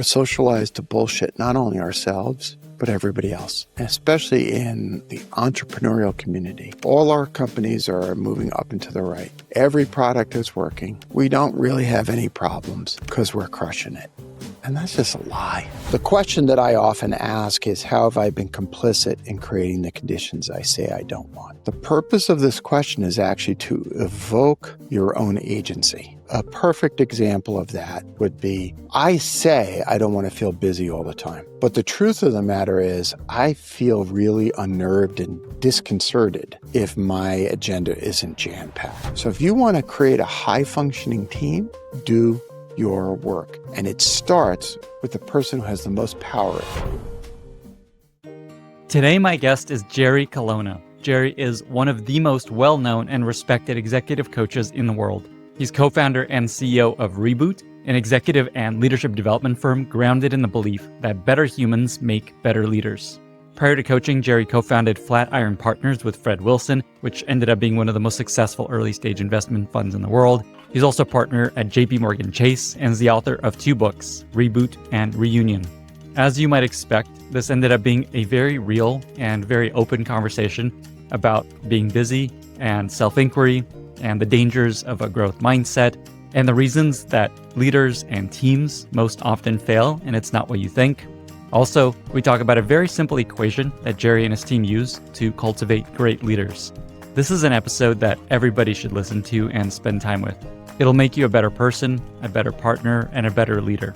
We're socialized to bullshit not only ourselves, but everybody else, and especially in the entrepreneurial community. All our companies are moving up and to the right. Every product is working. We don't really have any problems because we're crushing it. And that's just a lie. The question that I often ask is, how have I been complicit in creating the conditions I say I don't want? The purpose of this question is actually to evoke your own agency. A perfect example of that would be, I say I don't want to feel busy all the time. But the truth of the matter is, I feel really unnerved and disconcerted if my agenda isn't jam-packed. So if you want to create a high-functioning team, do your work. And it starts with the person who has the most power. Today, my guest is Jerry Colonna. Jerry is one of the most well-known and respected executive coaches in the world. He's co-founder and CEO of Reboot, an executive and leadership development firm grounded in the belief that better humans make better leaders. Prior to coaching, Jerry co-founded Flatiron Partners with Fred Wilson, which ended up being one of the most successful early-stage investment funds in the world. He's also a partner at JP Morgan Chase and is the author of 2 books, Reboot and Reunion. As you might expect, this ended up being a very real and very open conversation about being busy and self-inquiry and the dangers of a growth mindset and the reasons that leaders and teams most often fail and it's not what you think. Also, we talk about a very simple equation that Jerry and his team use to cultivate great leaders. This is an episode that everybody should listen to and spend time with. It'll make you a better person, a better partner, and a better leader.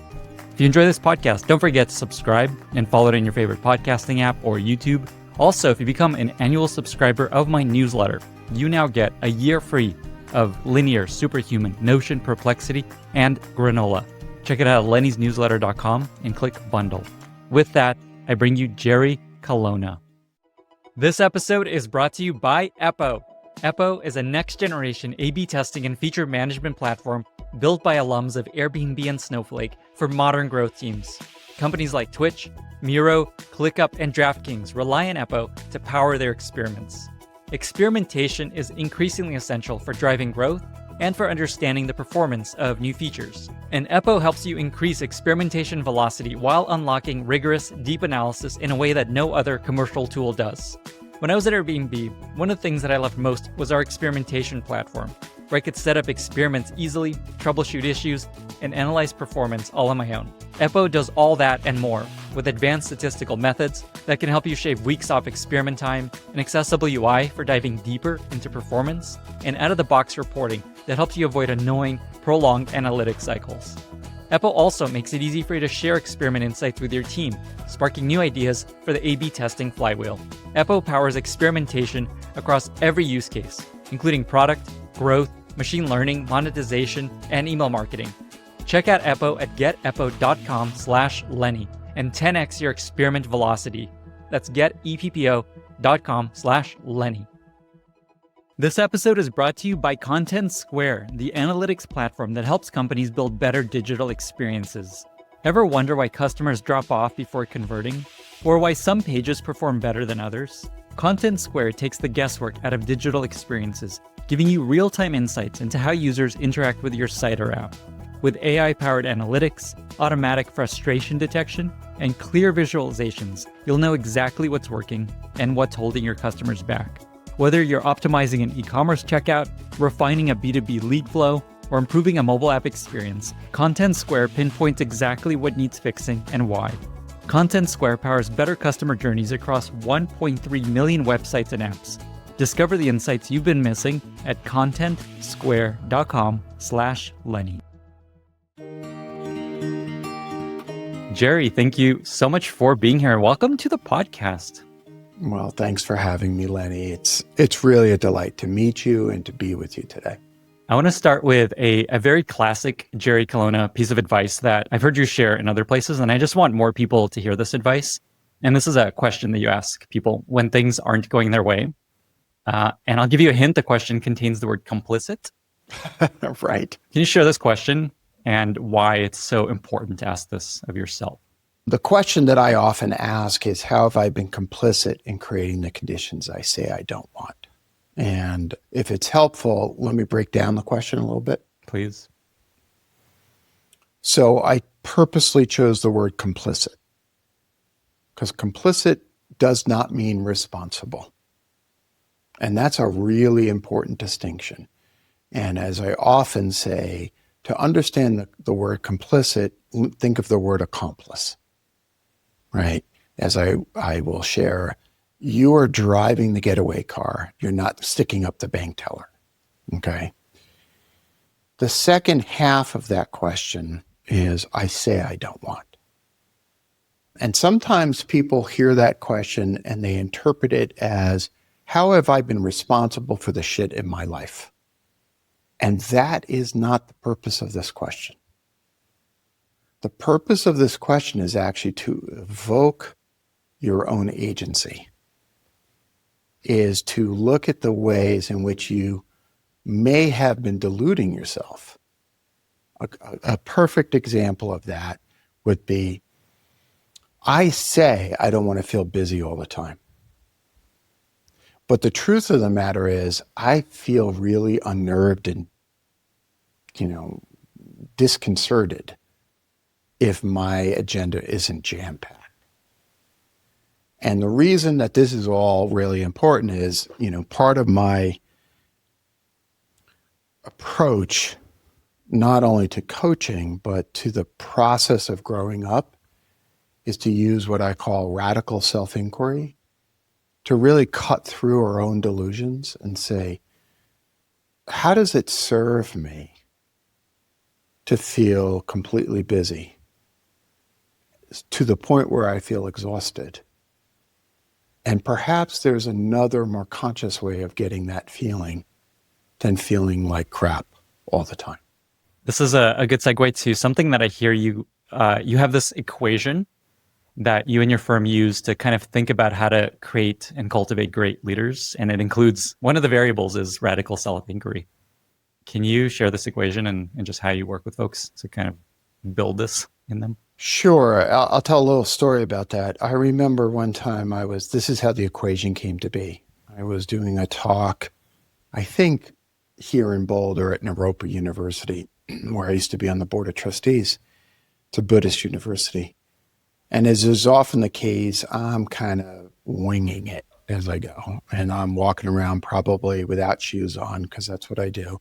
If you enjoy this podcast, don't forget to subscribe and follow it in your favorite podcasting app or YouTube. Also, if you become an annual subscriber of my newsletter, you now get a year free of Linear, Superhuman, Notion, Perplexity, and Granola. Check it out at lennysnewsletter.com and click bundle. With that, I bring you Jerry Colonna. This episode is brought to you by Eppo. Eppo is a next-generation A/B testing and feature management platform built by alums of Airbnb and Snowflake for modern growth teams. Companies like Twitch, Miro, ClickUp, and DraftKings rely on Eppo to power their experiments. Experimentation is increasingly essential for driving growth and for understanding the performance of new features. And Eppo helps you increase experimentation velocity while unlocking rigorous, deep analysis in a way that no other commercial tool does. When I was at Airbnb, one of the things that I loved most was our experimentation platform, where I could set up experiments easily, troubleshoot issues, and analyze performance all on my own. Eppo does all that and more, with advanced statistical methods that can help you shave weeks off experiment time, an accessible UI for diving deeper into performance, and out-of-the-box reporting that helps you avoid annoying, prolonged analytic cycles. Eppo also makes it easy for you to share experiment insights with your team, sparking new ideas for the A/B testing flywheel. Eppo powers experimentation across every use case, including product, growth, machine learning, monetization, and email marketing. Check out Eppo at geteppo.com/Lenny and 10x your experiment velocity. That's geteppo.com/Lenny. This episode is brought to you by Content Square, the analytics platform that helps companies build better digital experiences. Ever wonder why customers drop off before converting? Or why some pages perform better than others? Content Square takes the guesswork out of digital experiences, giving you real-time insights into how users interact with your site or app. With AI-powered analytics, automatic frustration detection, and clear visualizations, you'll know exactly what's working and what's holding your customers back. Whether you're optimizing an e-commerce checkout, refining a B2B lead flow, or improving a mobile app experience, Content Square pinpoints exactly what needs fixing and why. Content Square powers better customer journeys across 1.3 million websites and apps. Discover the insights you've been missing at contentsquare.com/Lenny. Jerry, thank you so much for being here. Welcome to the podcast. Well, thanks for having me, Lenny. It's really a delight to meet you and to be with you today. I want to start with a very classic Jerry Colonna piece of advice that I've heard you share in other places, and I just want more people to hear this advice. And this is a question that you ask people when things aren't going their way. And I'll give you a hint. The question contains the word complicit. Right. Can you share this question and why it's so important to ask this of yourself? The question that I often ask is, how have I been complicit in creating the conditions I say I don't want? And if it's helpful, let me break down the question a little bit. Please. So I purposely chose the word complicit because complicit does not mean responsible. And that's a really important distinction. And as I often say, to understand the word complicit, think of the word accomplice, right? As I will share, you are driving the getaway car. You're not sticking up the bank teller, okay? The second half of that question is, I say I don't want. And sometimes people hear that question and they interpret it as, how have I been responsible for the shit in my life? And that is not the purpose of this question. The purpose of this question is actually to evoke your own agency, is to look at the ways in which you may have been deluding yourself. A perfect example of that would be, I say I don't want to feel busy all the time. But the truth of the matter is, I feel really unnerved and, disconcerted if my agenda isn't jam-packed. And the reason that this is all really important is, part of my approach, not only to coaching, but to the process of growing up, is to use what I call radical self-inquiry to really cut through our own delusions and say, how does it serve me to feel completely busy to the point where I feel exhausted? And perhaps there's another more conscious way of getting that feeling than feeling like crap all the time. This is a good segue to something that I hear you, you have this equation that you and your firm use to kind of think about how to create and cultivate great leaders. And it includes, one of the variables is radical self-inquiry. Can you share this equation and just how you work with folks to kind of build this in them? Sure. I'll tell a little story about that. I remember one time this is how the equation came to be. I was doing a talk, I think here in Boulder at Naropa University, where I used to be on the board of trustees. It's a Buddhist university. And as is often the case, I'm kind of winging it as I go. And I'm walking around probably without shoes on because that's what I do.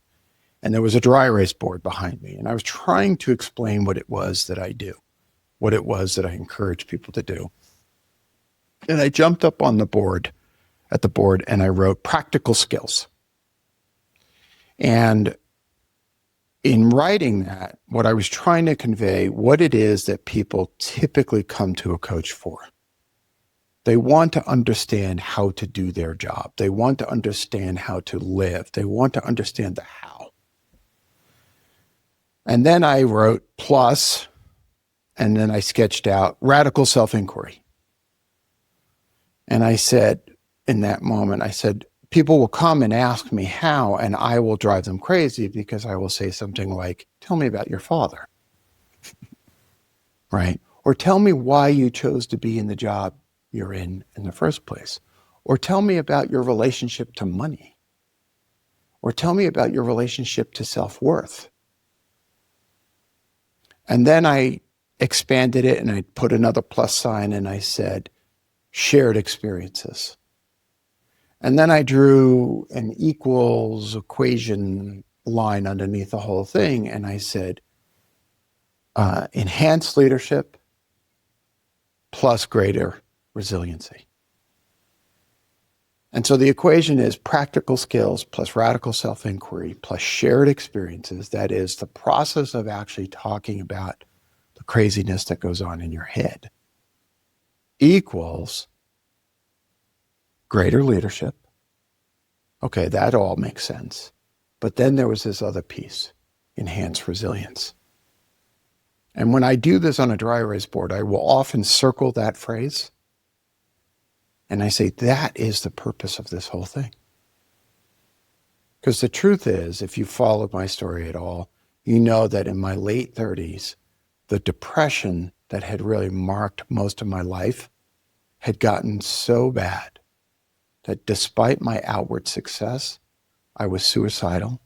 And there was a dry erase board behind me. And I was trying to explain what it was that I do, what it was that I encourage people to do. And I jumped up on the board, and I wrote practical skills. And in writing that, what I was trying to convey, what it is that people typically come to a coach for. They want to understand how to do their job. They want to understand how to live. They want to understand the how. And then I wrote plus, and then I sketched out radical self-inquiry. And I said, in that moment, I said, people will come and ask me how, and I will drive them crazy because I will say something like, tell me about your father, right? Or tell me why you chose to be in the job you're in the first place. Or tell me about your relationship to money. Or tell me about your relationship to self-worth. And then I expanded it and I put another plus sign and I said, shared experiences. And then I drew an equals equation line underneath the whole thing. And I said, enhanced leadership plus greater resiliency. And so the equation is practical skills plus radical self-inquiry plus shared experiences. That is the process of actually talking about the craziness that goes on in your head equals greater leadership. Okay, that all makes sense. But then there was this other piece, enhanced resilience. And when I do this on a dry erase board, I will often circle that phrase. And I say, that is the purpose of this whole thing. Because the truth is, if you followed my story at all, you know that in my late 30s, the depression that had really marked most of my life had gotten so bad that despite my outward success, I was suicidal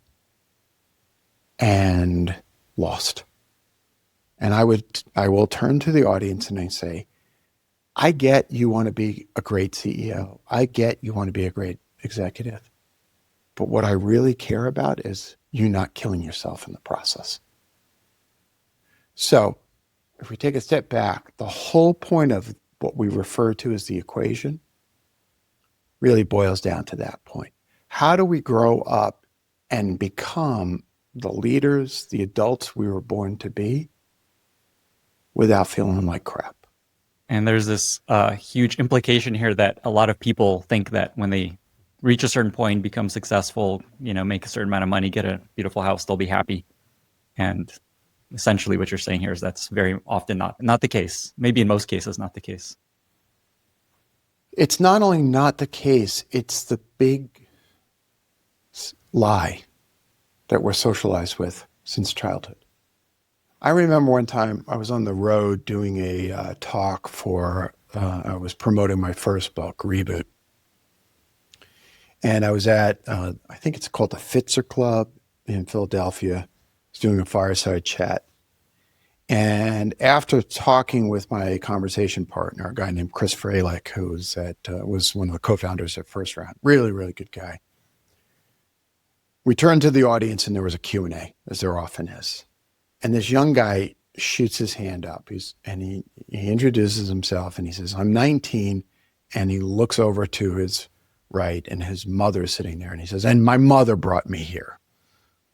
and lost. And I will turn to the audience and I say, I get you want to be a great CEO. I get you want to be a great executive. But what I really care about is you not killing yourself in the process. So if we take a step back, the whole point of what we refer to as the equation really boils down to that point. How do we grow up and become the leaders, the adults we were born to be without feeling like crap? And there's this huge implication here that a lot of people think that when they reach a certain point, become successful, make a certain amount of money, get a beautiful house, they'll be happy. And essentially what you're saying here is that's very often not the case. Maybe in most cases, not the case. It's not only not the case, it's the big lie that we're socialized with since childhood. I remember one time I was on the road doing a talk for, I was promoting my first book, Reboot. And I was at, I think it's called the Fitzer Club in Philadelphia. I was doing a fireside chat. And after talking with my conversation partner, a guy named Chris Fralick, who was one of the co-founders at First Round, really, really good guy. We turned to the audience and there was a Q&A, as there often is. And this young guy shoots his hand up. He introduces himself and he says, I'm 19. And he looks over to his right and his mother's sitting there. And he says, and my mother brought me here,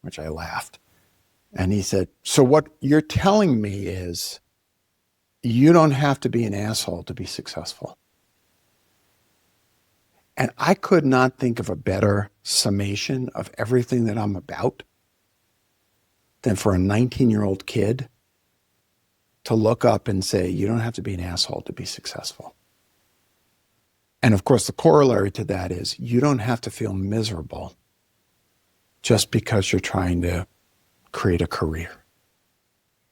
which I laughed. And he said, so what you're telling me is you don't have to be an asshole to be successful. And I could not think of a better summation of everything that I'm about than for a 19-year-old kid to look up and say, you don't have to be an asshole to be successful. And of course, the corollary to that is you don't have to feel miserable just because you're trying to create a career.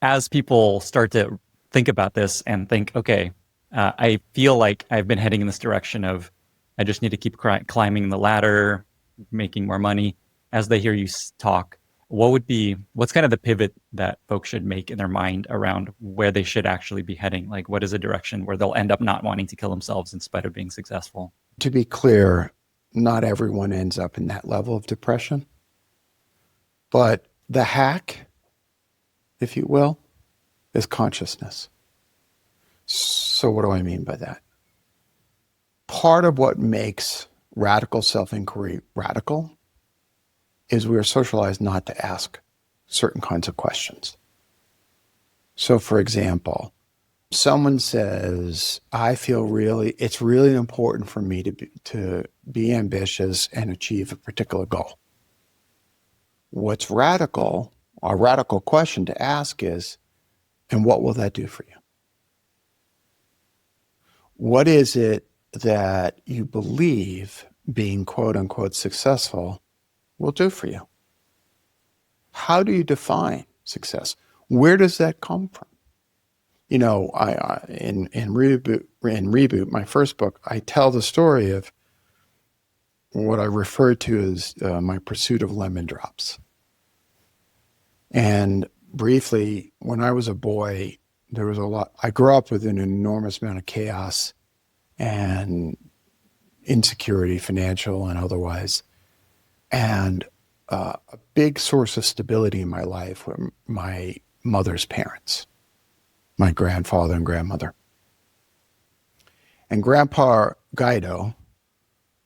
As people start to think about this and think, okay, I feel like I've been heading in this direction of I just need to keep climbing the ladder, making more money. As they hear you talk, what's kind of the pivot that folks should make in their mind around where they should actually be heading? Like, what is a direction where they'll end up not wanting to kill themselves in spite of being successful? To be clear, not everyone ends up in that level of depression. But the hack, if you will, is consciousness. So what do I mean by that? Part of what makes radical self-inquiry radical is we are socialized not to ask certain kinds of questions. So for example, someone says, it's really important for me to be ambitious and achieve a particular goal. What's radical, a radical question to ask is, and what will that do for you? What is it that you believe being quote unquote successful will do for you? How do you define success? Where does that come from? In Reboot, my first book, I tell the story of what I refer to as my pursuit of lemon drops. And briefly, when I was a boy, I grew up with an enormous amount of chaos and insecurity, financial and otherwise. And a big source of stability in my life were my mother's parents, my grandfather and grandmother. And Grandpa Guido,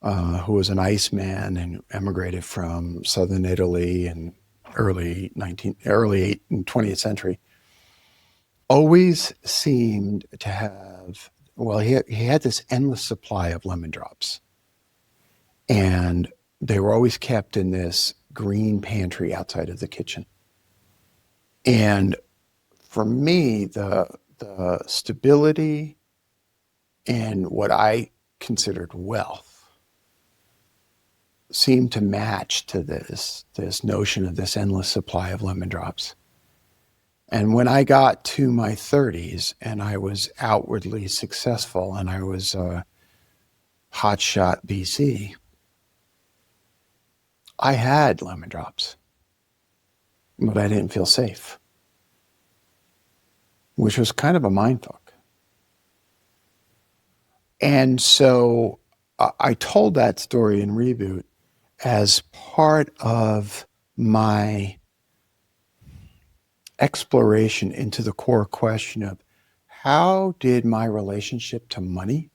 who was an Iceman and emigrated from southern Italy in early 20th century, always seemed to have, he had this endless supply of lemon drops. And they were always kept in this green pantry outside of the kitchen. And for me, the stability and what I considered wealth seemed to match to this notion of this endless supply of lemon drops. And when I got to my 30s and I was outwardly successful and I was a hotshot VC, I had lemon drops, but I didn't feel safe. which was kind of a mindfuck. And so I told that story in Reboot as part of my exploration into the core question of how did my relationship to money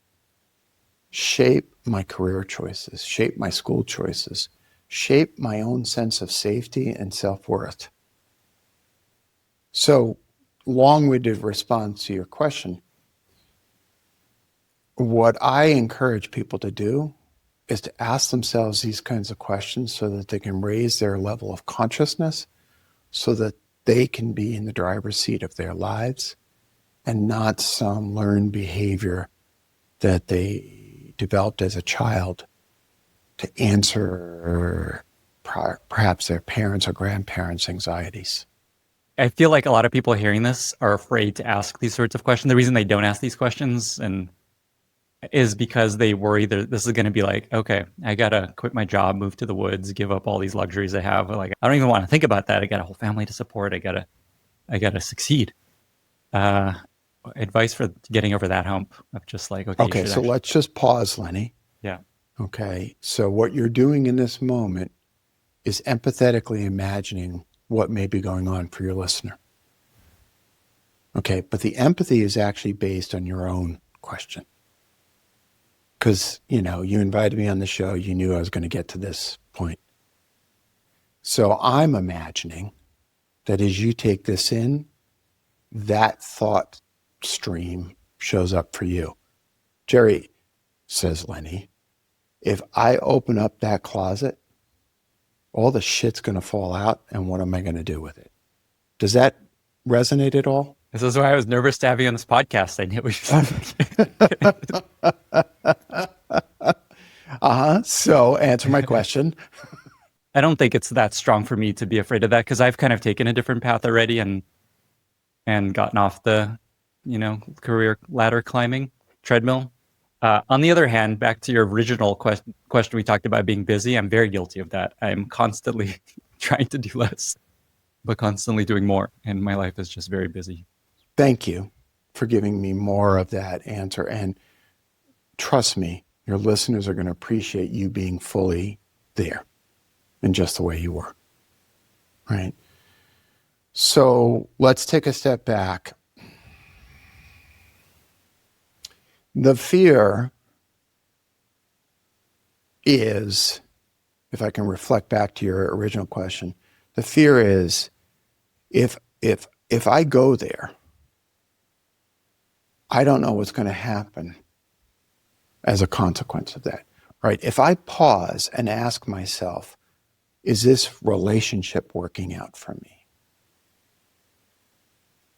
shape my career choices, shape my school choices, shape my own sense of safety and self-worth. So, long-winded response to your question, what I encourage people to do is to ask themselves these kinds of questions so that they can raise their level of consciousness so that they can be in the driver's seat of their lives and not some learned behavior that they developed as a child to answer perhaps their parents' or grandparents' anxieties. I feel like a lot of people hearing this are afraid to ask these sorts of questions. The reason they don't ask these questions is because they worry that this is going to be like, okay, I got to quit my job, move to the woods, give up all these luxuries I have. Like, I don't even want to think about that. I got a whole family to support. I got to succeed. Advice for getting over that hump of just like, okay, Okay, so let's just pause, Lenny. Yeah. Okay, so what you're doing in this moment is empathetically imagining what may be going on for your listener. Okay, but the empathy is actually based on your own question. Because, you invited me on the show, you knew I was going to get to this point. So I'm imagining that as you take this in, that thought stream shows up for you. Jerry, says Lenny, if I open up that closet, all the shit's going to fall out, and what am I going to do with it? Does that resonate at all? This is why I was nervous to have you on this podcast. I knew it was. So answer my question. I don't think it's that strong for me to be afraid of that because I've kind of taken a different path already and gotten off the, career ladder climbing treadmill. On the other hand, back to your original question we talked about being busy, I'm very guilty of that. I'm constantly trying to do less, but constantly doing more. And my life is just very busy. Thank you for giving me more of that answer. And trust me, your listeners are going to appreciate you being fully there in just the way you were. Right? So let's take a step back. The fear is, if I can reflect back to your original question, the fear is if I go there, I don't know what's going to happen as a consequence of that, right? If I pause and ask myself, is this relationship working out for me?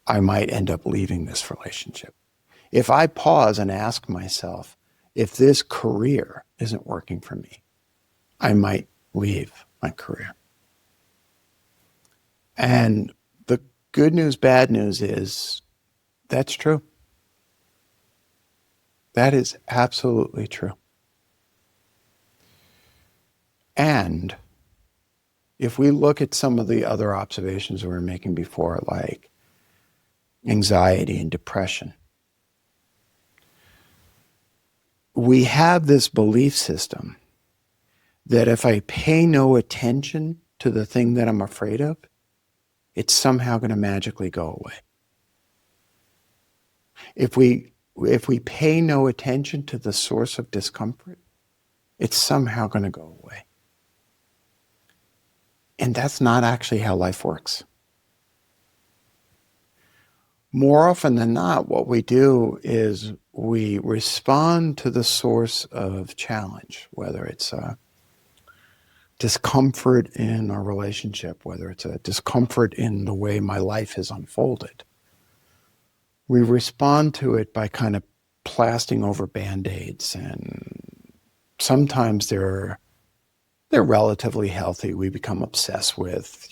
I might end up leaving this relationship. If I pause and ask myself, if this career isn't working for me, I might leave my career. And the good news, bad news is that's true. That is absolutely true. And if we look at some of the other observations we were making before, like anxiety and depression, we have this belief system that if I pay no attention to the thing that I'm afraid of, it's somehow going to magically go away. If we pay no attention to the source of discomfort, it's somehow going to go away. And that's not actually how life works. More often than not, what we do is we respond to the source of challenge, whether it's a discomfort in our relationship, whether it's a discomfort in the way my life has unfolded. We respond to it by kind of plastering over Band-Aids, and sometimes they're relatively healthy. We become obsessed with,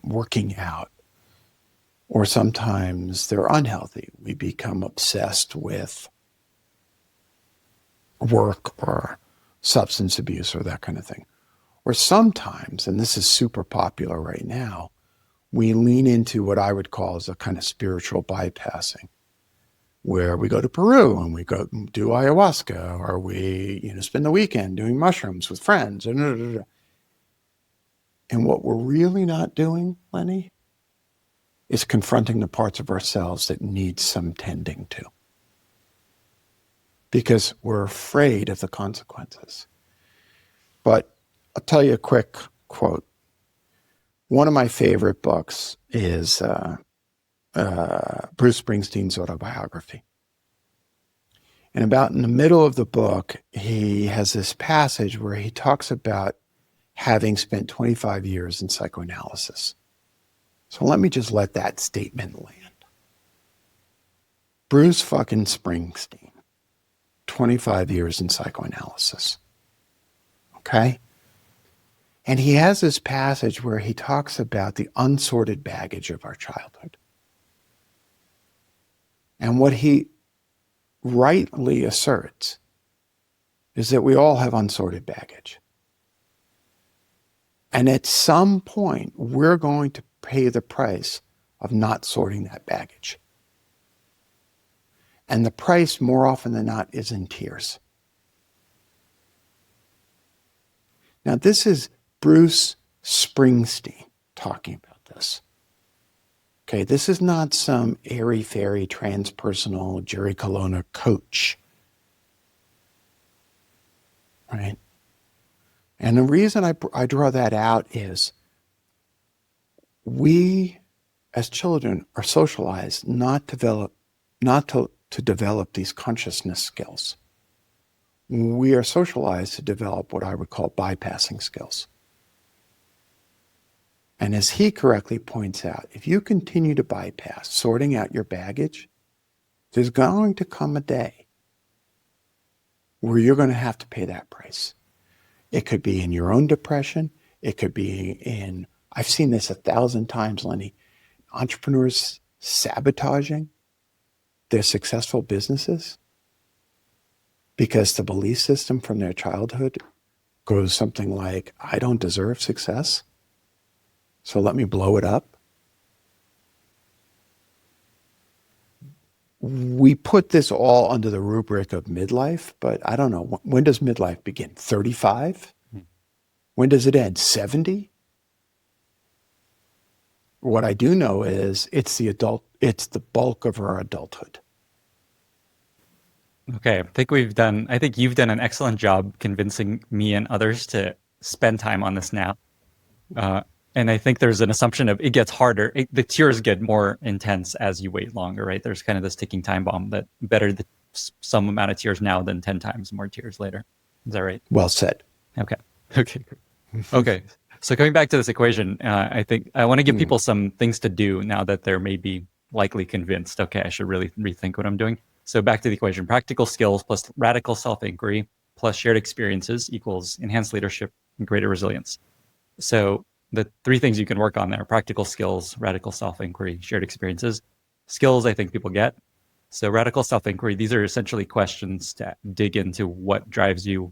working out. Or sometimes they're unhealthy. We become obsessed with work or substance abuse or that kind of thing. Or sometimes, and this is super popular right now, we lean into what I would call as a kind of spiritual bypassing, where we go to Peru and we go do ayahuasca, or we spend the weekend doing mushrooms with friends. And what we're really not doing, Lenny, is confronting the parts of ourselves that need some tending to, because we're afraid of the consequences. But I'll tell you a quick quote. One of my favorite books is Bruce Springsteen's autobiography. And about in the middle of the book, he has this passage where he talks about having spent 25 years in psychoanalysis. So let me just let that statement land. Bruce fucking Springsteen, 25 years in psychoanalysis. Okay? And he has this passage where he talks about the unsorted baggage of our childhood. And what he rightly asserts is that we all have unsorted baggage. And at some point, we're going to pay the price of not sorting that baggage. And the price, more often than not, is in tears. Now, this is Bruce Springsteen talking about this. Okay, this is not some airy-fairy transpersonal Jerry Colonna coach, right? And the reason I draw that out is we, as children, are socialized not to develop these consciousness skills. We are socialized to develop what I would call bypassing skills. And as he correctly points out, if you continue to bypass sorting out your baggage, there's going to come a day where you're going to have to pay that price. It could be in your own depression. It could be in, I've seen this 1,000 times, Lenny, entrepreneurs sabotaging their successful businesses because the belief system from their childhood goes something like, I don't deserve success, so let me blow it up. We put this all under the rubric of midlife, but I don't know, when does midlife begin? 35? When does it end? 70? What I do know is it's the bulk of our adulthood. Okay, I think you've done an excellent job convincing me and others to spend time on this now. And I think there's an assumption of it gets harder. The tears get more intense as you wait longer, right? There's kind of this ticking time bomb that better some amount of tears now than 10 times more tears later. Is that right? Well said. Okay. Okay. So coming back to this equation, I think I want to give people some things to do now that they're maybe likely convinced, okay, I should really rethink what I'm doing. So back to the equation, practical skills plus radical self-inquiry plus shared experiences equals enhanced leadership and greater resilience. So the three things you can work on there: practical skills, radical self-inquiry, shared experiences. Skills, I think people get. So radical self-inquiry, these are essentially questions to dig into what drives you,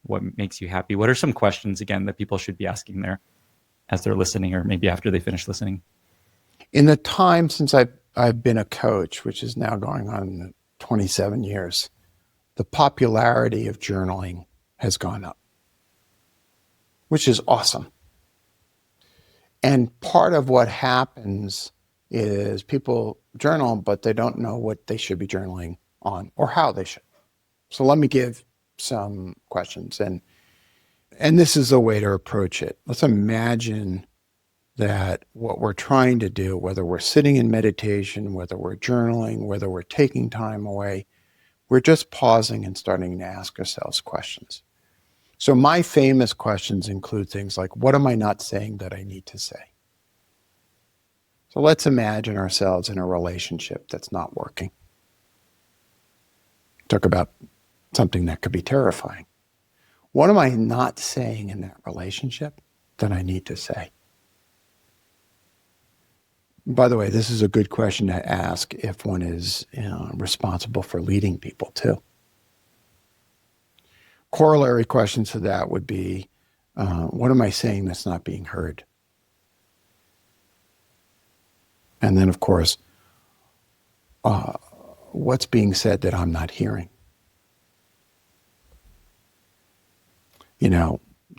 what makes you happy. What are some questions, again, that people should be asking there as they're listening, or maybe after they finish listening? In the time since I've been a coach, which is now going on 27 years, the popularity of journaling has gone up, which is awesome. And part of what happens is people journal, but they don't know what they should be journaling on or how they should. So let me give some questions. And this is a way to approach it. Let's imagine that what we're trying to do, whether we're sitting in meditation, whether we're journaling, whether we're taking time away, we're just pausing and starting to ask ourselves questions. So my famous questions include things like, what am I not saying that I need to say? So let's imagine ourselves in a relationship that's not working. Talk about something that could be terrifying. What am I not saying in that relationship that I need to say? By the way, this is a good question to ask if one is responsible for leading people too. Corollary questions to that would be, what am I saying that's not being heard? And then, of course, what's being said that I'm not hearing?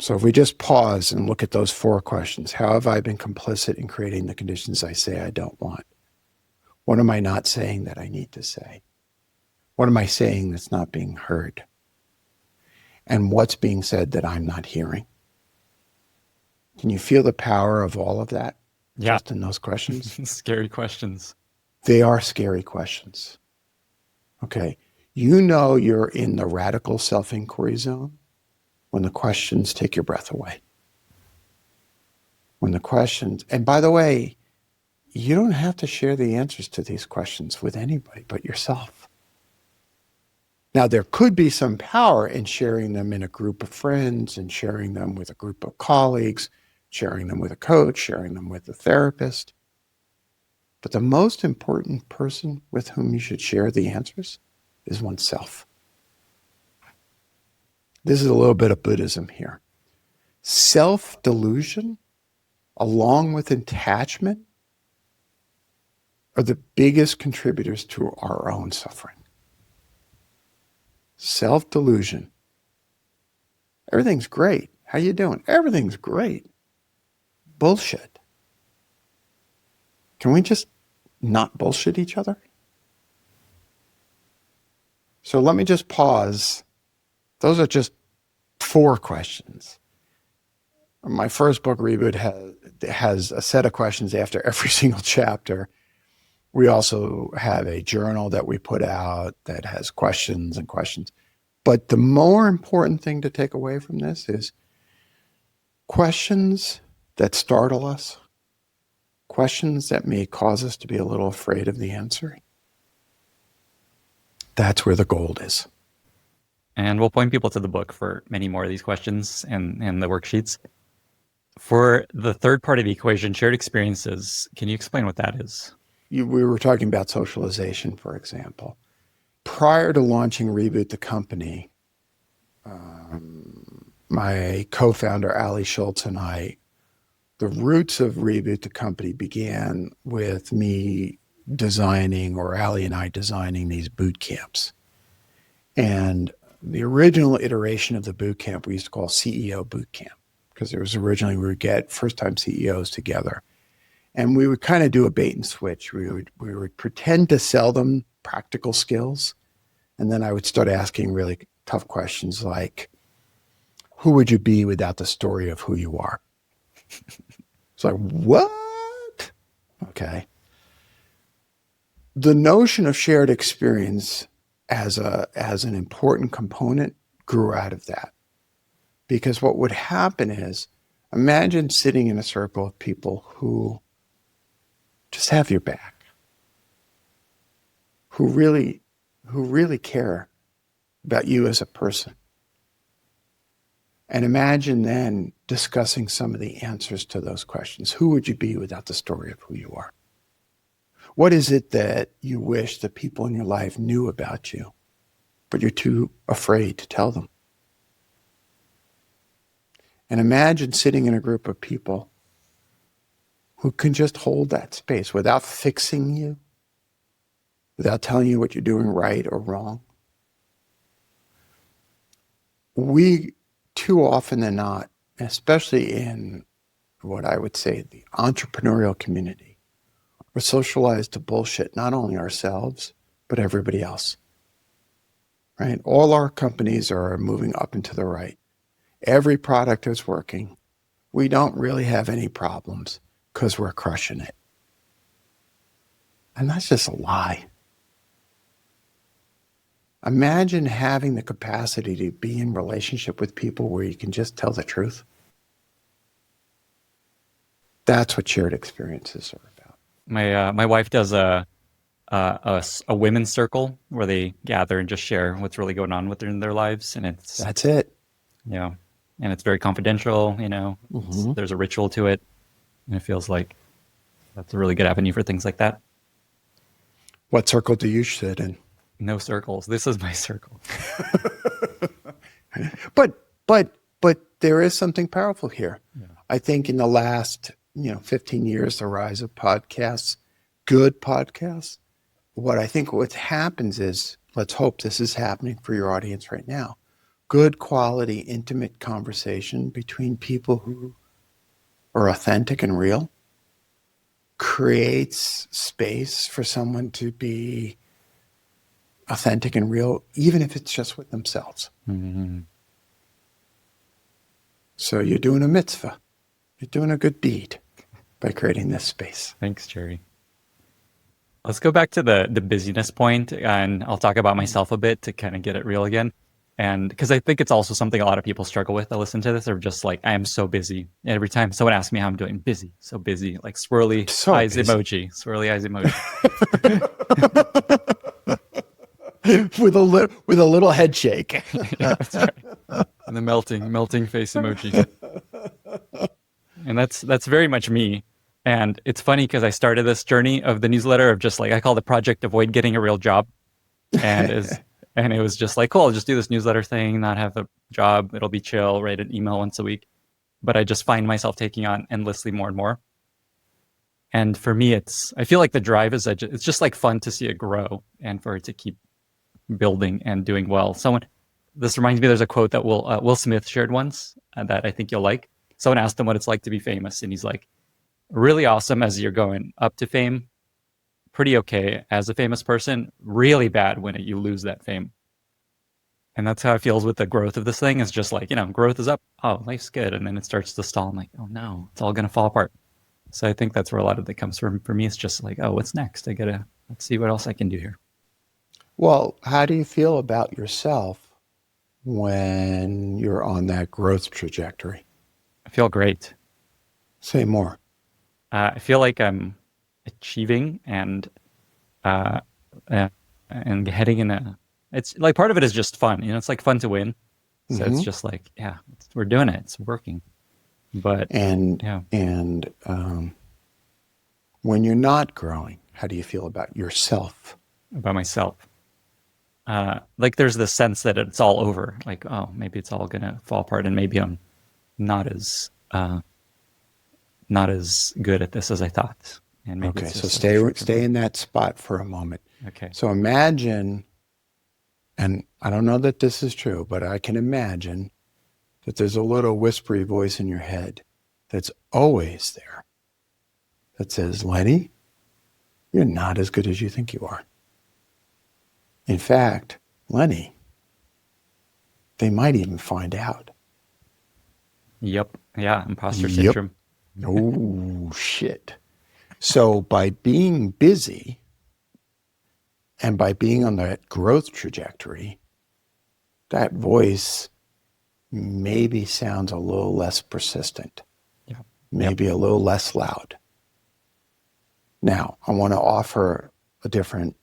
So if we just pause and look at those 4 questions, how have I been complicit in creating the conditions I say I don't want? What am I not saying that I need to say? What am I saying that's not being heard? And what's being said that I'm not hearing? Can you feel the power of all of that just in those questions? Scary questions. They are scary questions. Okay. You're in the radical self-inquiry zone when the questions take your breath away. And by the way, you don't have to share the answers to these questions with anybody but yourself. Now, there could be some power in sharing them in a group of friends and sharing them with a group of colleagues, sharing them with a coach, sharing them with a therapist. But the most important person with whom you should share the answers is oneself. This is a little bit of Buddhism here. Self-delusion, along with attachment, are the biggest contributors to our own suffering. Self-delusion. Everything's great. How you doing? Everything's great. Bullshit. Can we just not bullshit each other? So let me just pause. Those are just 4 questions. My first book, Reboot, has a set of questions after every single chapter. We also have a journal that we put out that has questions and questions. But the more important thing to take away from this is questions that startle us, questions that may cause us to be a little afraid of the answer. That's where the gold is. And we'll point people to the book for many more of these questions and the worksheets. For the third part of the equation, shared experiences, can you explain what that is? We were talking about socialization, for example. Prior to launching Reboot, the company, my co-founder, Ali Schultz, and I, the roots of Reboot, the company, began with me designing, or Ali and I designing, these boot camps. And the original iteration of the boot camp we used to call CEO Boot Camp, because it was originally we would get first-time CEOs together. And we would kind of do a bait and switch. We would pretend to sell them practical skills. And then I would start asking really tough questions like, who would you be without the story of who you are? It's like, what? Okay. The notion of shared experience as an important component grew out of that. Because what would happen is, imagine sitting in a circle of people who just have your back, who really care about you as a person. And imagine then discussing some of the answers to those questions. Who would you be without the story of who you are? What is it that you wish the people in your life knew about you, but you're too afraid to tell them? And imagine sitting in a group of people who can just hold that space without fixing you, without telling you what you're doing right or wrong. We, too often than not, especially in what I would say the entrepreneurial community, are socialized to bullshit not only ourselves, but everybody else. Right? All our companies are moving up and to the right. Every product is working. We don't really have any problems because we're crushing it. And that's just a lie. Imagine having the capacity to be in relationship with people where you can just tell the truth. That's what shared experiences are about. My wife does a women's circle where they gather and just share what's really going on in their lives, and that's it. Yeah, and it's very confidential. There's a ritual to it, and it feels like that's a really good avenue for things like that. What circle do you sit in? No circles. This is my circle. But there is something powerful here. Yeah. I think in the last 15 years, the rise of podcasts good podcasts, what happens is, let's hope this is happening for your audience right now. Good quality, intimate conversation between people who are authentic and real creates space for someone to be authentic and real, even if it's just with themselves. Mm-hmm. So you're doing a mitzvah. You're doing a good deed by creating this space. Thanks, Jerry. Let's go back to the busyness point, and I'll talk about myself a bit to kind of get it real again. And because I think it's also something a lot of people struggle with that listen to this, are just like, I am so busy. Every time someone asks me how I'm doing, busy, so busy, like swirly eyes emoji, swirly eyes emoji. with a little head shake. Yeah, that's right. And the melting face emoji. And that's very much me. And it's funny because I started this journey of the newsletter of just like, I call the project Avoid Getting a Real Job. And it was just like, cool, I'll just do this newsletter thing, not have a job. It'll be chill, write an email once a week. But I just find myself taking on endlessly more and more. And for me, I feel like the drive is, it's just like fun to see it grow and for it to keep building and doing well. This reminds me, there's a quote that Will Smith shared once that I think you'll like. Someone asked him what it's like to be famous. And he's like, really awesome as you're going up to fame, pretty okay as a famous person, really bad when you lose that fame. And that's how it feels with the growth of this thing. It's just like, growth is up. Oh, life's good. And then it starts to stall. I'm like, oh no, it's all going to fall apart. So I think that's where a lot of it comes from. For me, it's just like, oh, what's next? Let's see what else I can do here. Well, how do you feel about yourself when you're on that growth trajectory? I feel great. Say more. I feel like I'm achieving and heading in it's like part of it is just fun. It's like fun to win. So It's just like, yeah, we're doing it. It's working. But when you're not growing, how do you feel about yourself? About myself. Like there's this sense that it's all over. Like, oh, maybe it's all going to fall apart and maybe I'm not as good at this as I thought. And maybe okay, so stay in that spot for a moment. Okay. So imagine, and I don't know that this is true, but I can imagine that there's a little whispery voice in your head that's always there that says, Lenny, you're not as good as you think you are. In fact, Lenny, they might even find out. Yep. Yeah, imposter syndrome. Oh, shit. So by being busy and by being on that growth trajectory, that voice maybe sounds a little less persistent, maybe a little less loud. Now, I want to offer a different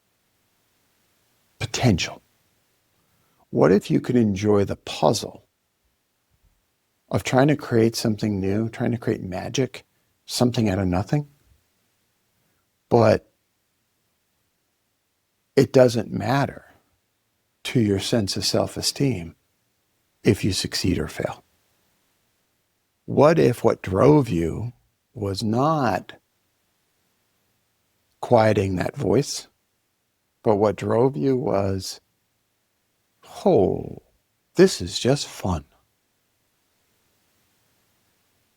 potential. What if you could enjoy the puzzle of trying to create something new, trying to create magic, something out of nothing, but it doesn't matter to your sense of self-esteem if you succeed or fail? What if what drove you was not quieting that voice, but what drove you was, oh, this is just fun.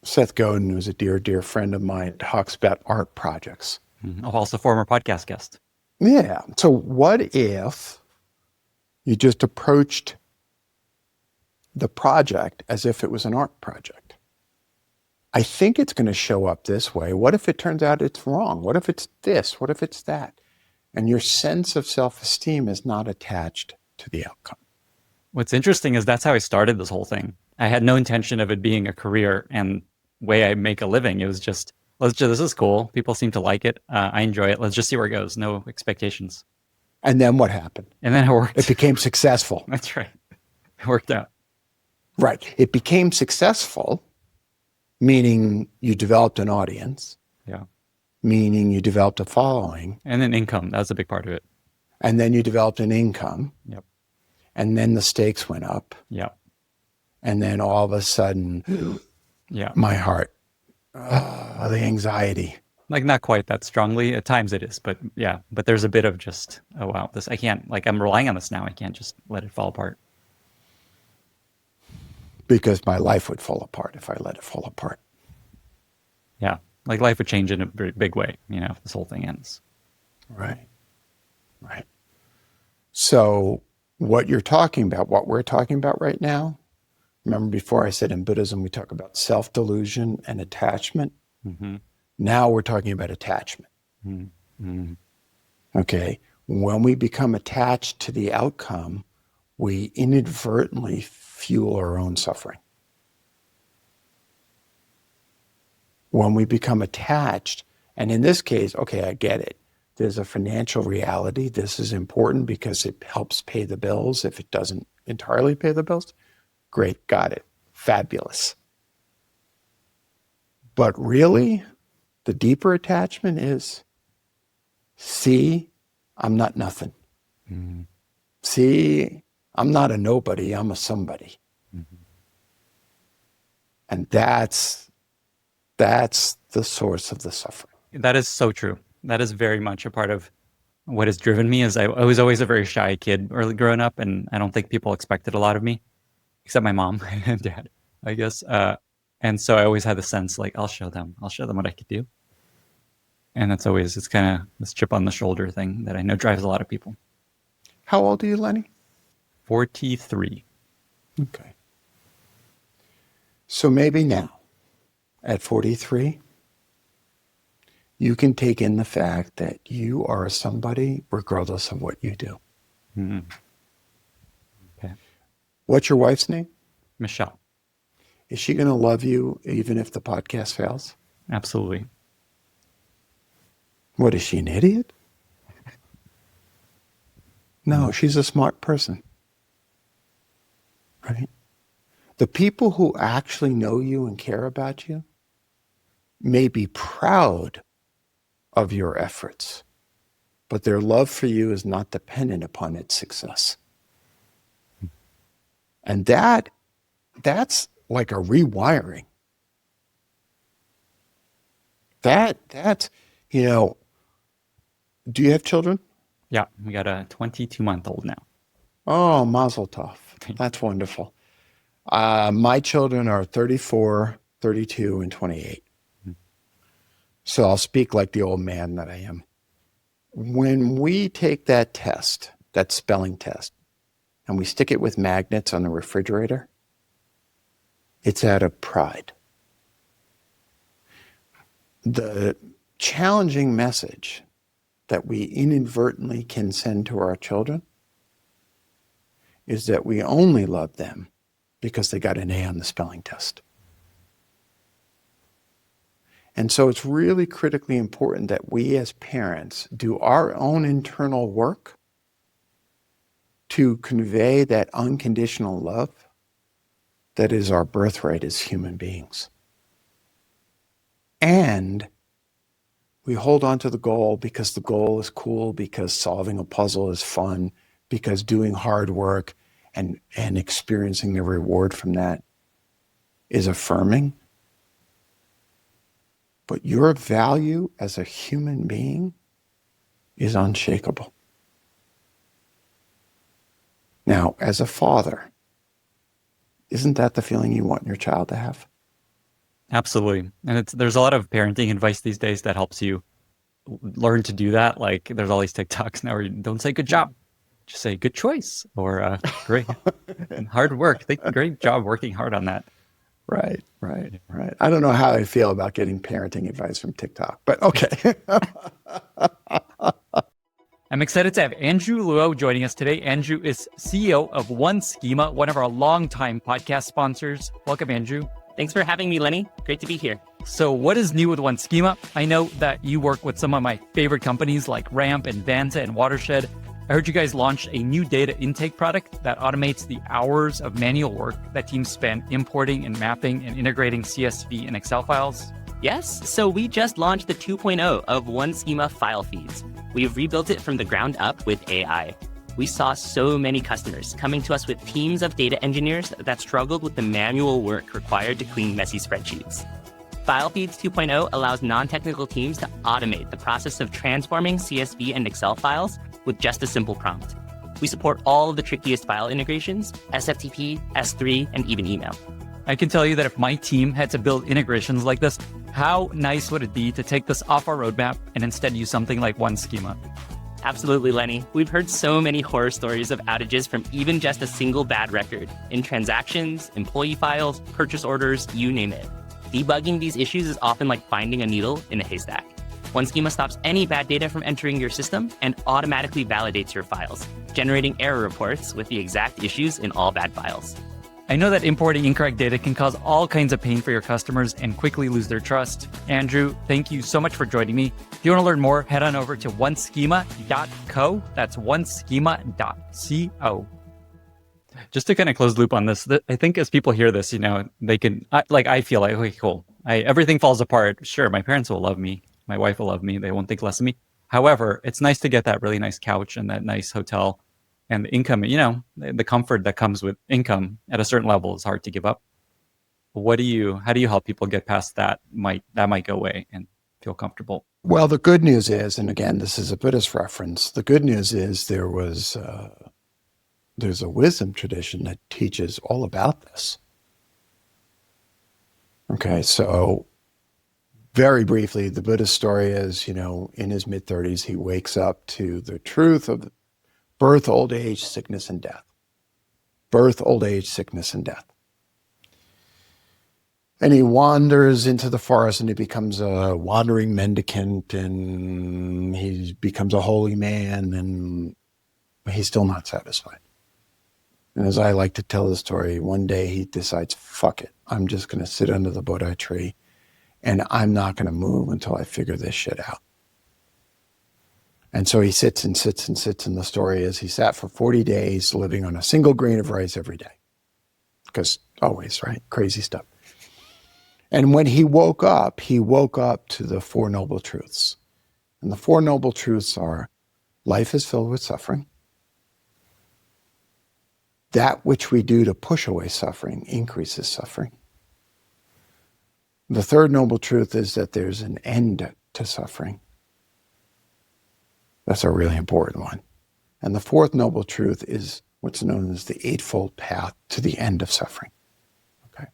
Seth Godin, who's a dear, dear friend of mine, talks about art projects. Mm-hmm. Oh, also former podcast guest. Yeah. So what if you just approached the project as if it was an art project? I think it's going to show up this way. What if it turns out it's wrong? What if it's this? What if it's that? And your sense of self-esteem is not attached to the outcome. What's interesting is that's how I started this whole thing. I had no intention of it being a career and way I make a living. It was just, this is cool. People seem to like it. I enjoy it. Let's just see where it goes. No expectations. And then what happened? And then it worked. It became successful. That's right. It worked out. Right. It became successful, meaning you developed an audience. Yeah. Meaning you developed a following. And then income. That was a big part of it. And then you developed an income. Yep. And then the stakes went up. Yep. And then all of a sudden, yeah, my heart, the anxiety. Like not quite that strongly. At times it is, but yeah. But there's a bit of just, oh wow, this I can't, like I'm relying on this now. I can't just let it fall apart. Because my life would fall apart if I let it fall apart. Yeah. Like life would change in a very big way, if this whole thing ends. Right. Right. So what you're talking about, what we're talking about right now, remember before I said in Buddhism, we talk about self-delusion and attachment. Mm-hmm. Now we're talking about attachment. Mm-hmm. Okay. When we become attached to the outcome, we inadvertently fuel our own suffering. When we become attached, and in this case, okay, I get it. There's a financial reality. This is important because it helps pay the bills. If it doesn't entirely pay the bills, great, got it. Fabulous. But really, the deeper attachment is, see, I'm not nothing. Mm-hmm. See, I'm not a nobody, I'm a somebody. Mm-hmm. And that's the source of the suffering. That is so true. That is very much a part of what has driven me. Is I was always a very shy kid early growing up, and I don't think people expected a lot of me, except my mom and dad, I guess. And so I always had the sense like, I'll show them what I could do. And that's always, it's kind of this chip on the shoulder thing that I know drives a lot of people. How old are you, Lenny? 43. Okay. So maybe now, at 43, you can take in the fact that you are somebody regardless of what you do. Mm-hmm. Okay. What's your wife's name? Michelle. Is she going to love you even if the podcast fails? Absolutely. What, is she an idiot? No, she's a smart person. Right? The people who actually know you and care about you may be proud of your efforts, but their love for you is not dependent upon its success. And that's like a rewiring. That's, do you have children? Yeah, we got a 22-month-old now. Oh, mazel tov. That's wonderful. My children are 34, 32, and 28. So I'll speak like the old man that I am. When we take that test, that spelling test, and we stick it with magnets on the refrigerator, it's out of pride. The challenging message that we inadvertently can send to our children is that we only love them because they got an A on the spelling test. And so it's really critically important that we as parents do our own internal work to convey that unconditional love that is our birthright as human beings. And we hold on to the goal because the goal is cool, because solving a puzzle is fun, because doing hard work and experiencing the reward from that is affirming. But your value as a human being is unshakable. Now, as a father, isn't that the feeling you want your child to have? Absolutely. And there's a lot of parenting advice these days that helps you learn to do that. Like there's all these TikToks now where you don't say good job, just say good choice or great and hard work. Great job working hard on that. Right. I don't know how I feel about getting parenting advice from TikTok, but okay. I'm excited to have Andrew Luo joining us today. Andrew is CEO of One Schema, one of our longtime podcast sponsors. Welcome, Andrew. Thanks for having me, Lenny. Great to be here. So what is new with One Schema? I know that you work with some of my favorite companies like Ramp and Vanta and Watershed. I heard you guys launched a new data intake product that automates the hours of manual work that teams spend importing and mapping and integrating CSV and Excel files. Yes, so we just launched the 2.0 of One Schema file feeds. We've rebuilt it from the ground up with AI. We saw so many customers coming to us with teams of data engineers that struggled with the manual work required to clean messy spreadsheets. FileFeeds 2.0 allows non-technical teams to automate the process of transforming CSV and Excel files with just a simple prompt. We support all of the trickiest file integrations, SFTP, S3, and even email. I can tell you that if my team had to build integrations like this, how nice would it be to take this off our roadmap and instead use something like One Schema? Absolutely, Lenny. We've heard so many horror stories of outages from even just a single bad record in transactions, employee files, purchase orders, you name it. Debugging these issues is often like finding a needle in a haystack. One Schema stops any bad data from entering your system and automatically validates your files, generating error reports with the exact issues in all bad files. I know that importing incorrect data can cause all kinds of pain for your customers and quickly lose their trust. Andrew, thank you so much for joining me. If you want to learn more, head on over to oneschema.co. That's oneschema.co. Just to kind of close the loop on this, I think as people hear this, they can, I feel like, okay, cool. Everything falls apart. Sure, my parents will love me. My wife will love me. They won't think less of me. However, it's nice to get that really nice couch and that nice hotel. And the income, the comfort that comes with income at a certain level is hard to give up. How do you help people get past that might go away and feel comfortable? Well, the good news is, and again, this is a Buddhist reference, the good news is there's a wisdom tradition that teaches all about this. Okay, so very briefly, the Buddhist story is, in his mid-30s, he wakes up to the truth of birth, old age, sickness, and death. Birth, old age, sickness, and death. And he wanders into the forest and he becomes a wandering mendicant and he becomes a holy man and he's still not satisfied. And as I like to tell the story, one day he decides, fuck it. I'm just going to sit under the Bodhi tree and I'm not going to move until I figure this shit out. And so he sits and sits and sits, and the story is he sat for 40 days living on a single grain of rice every day. Because always, right? Crazy stuff. And when he woke up to the Four Noble Truths. And the Four Noble Truths are, life is filled with suffering. That which we do to push away suffering increases suffering. The third noble truth is that there's an end to suffering. That's a really important one. And the fourth noble truth is what's known as the Eightfold Path to the end of suffering. Okay,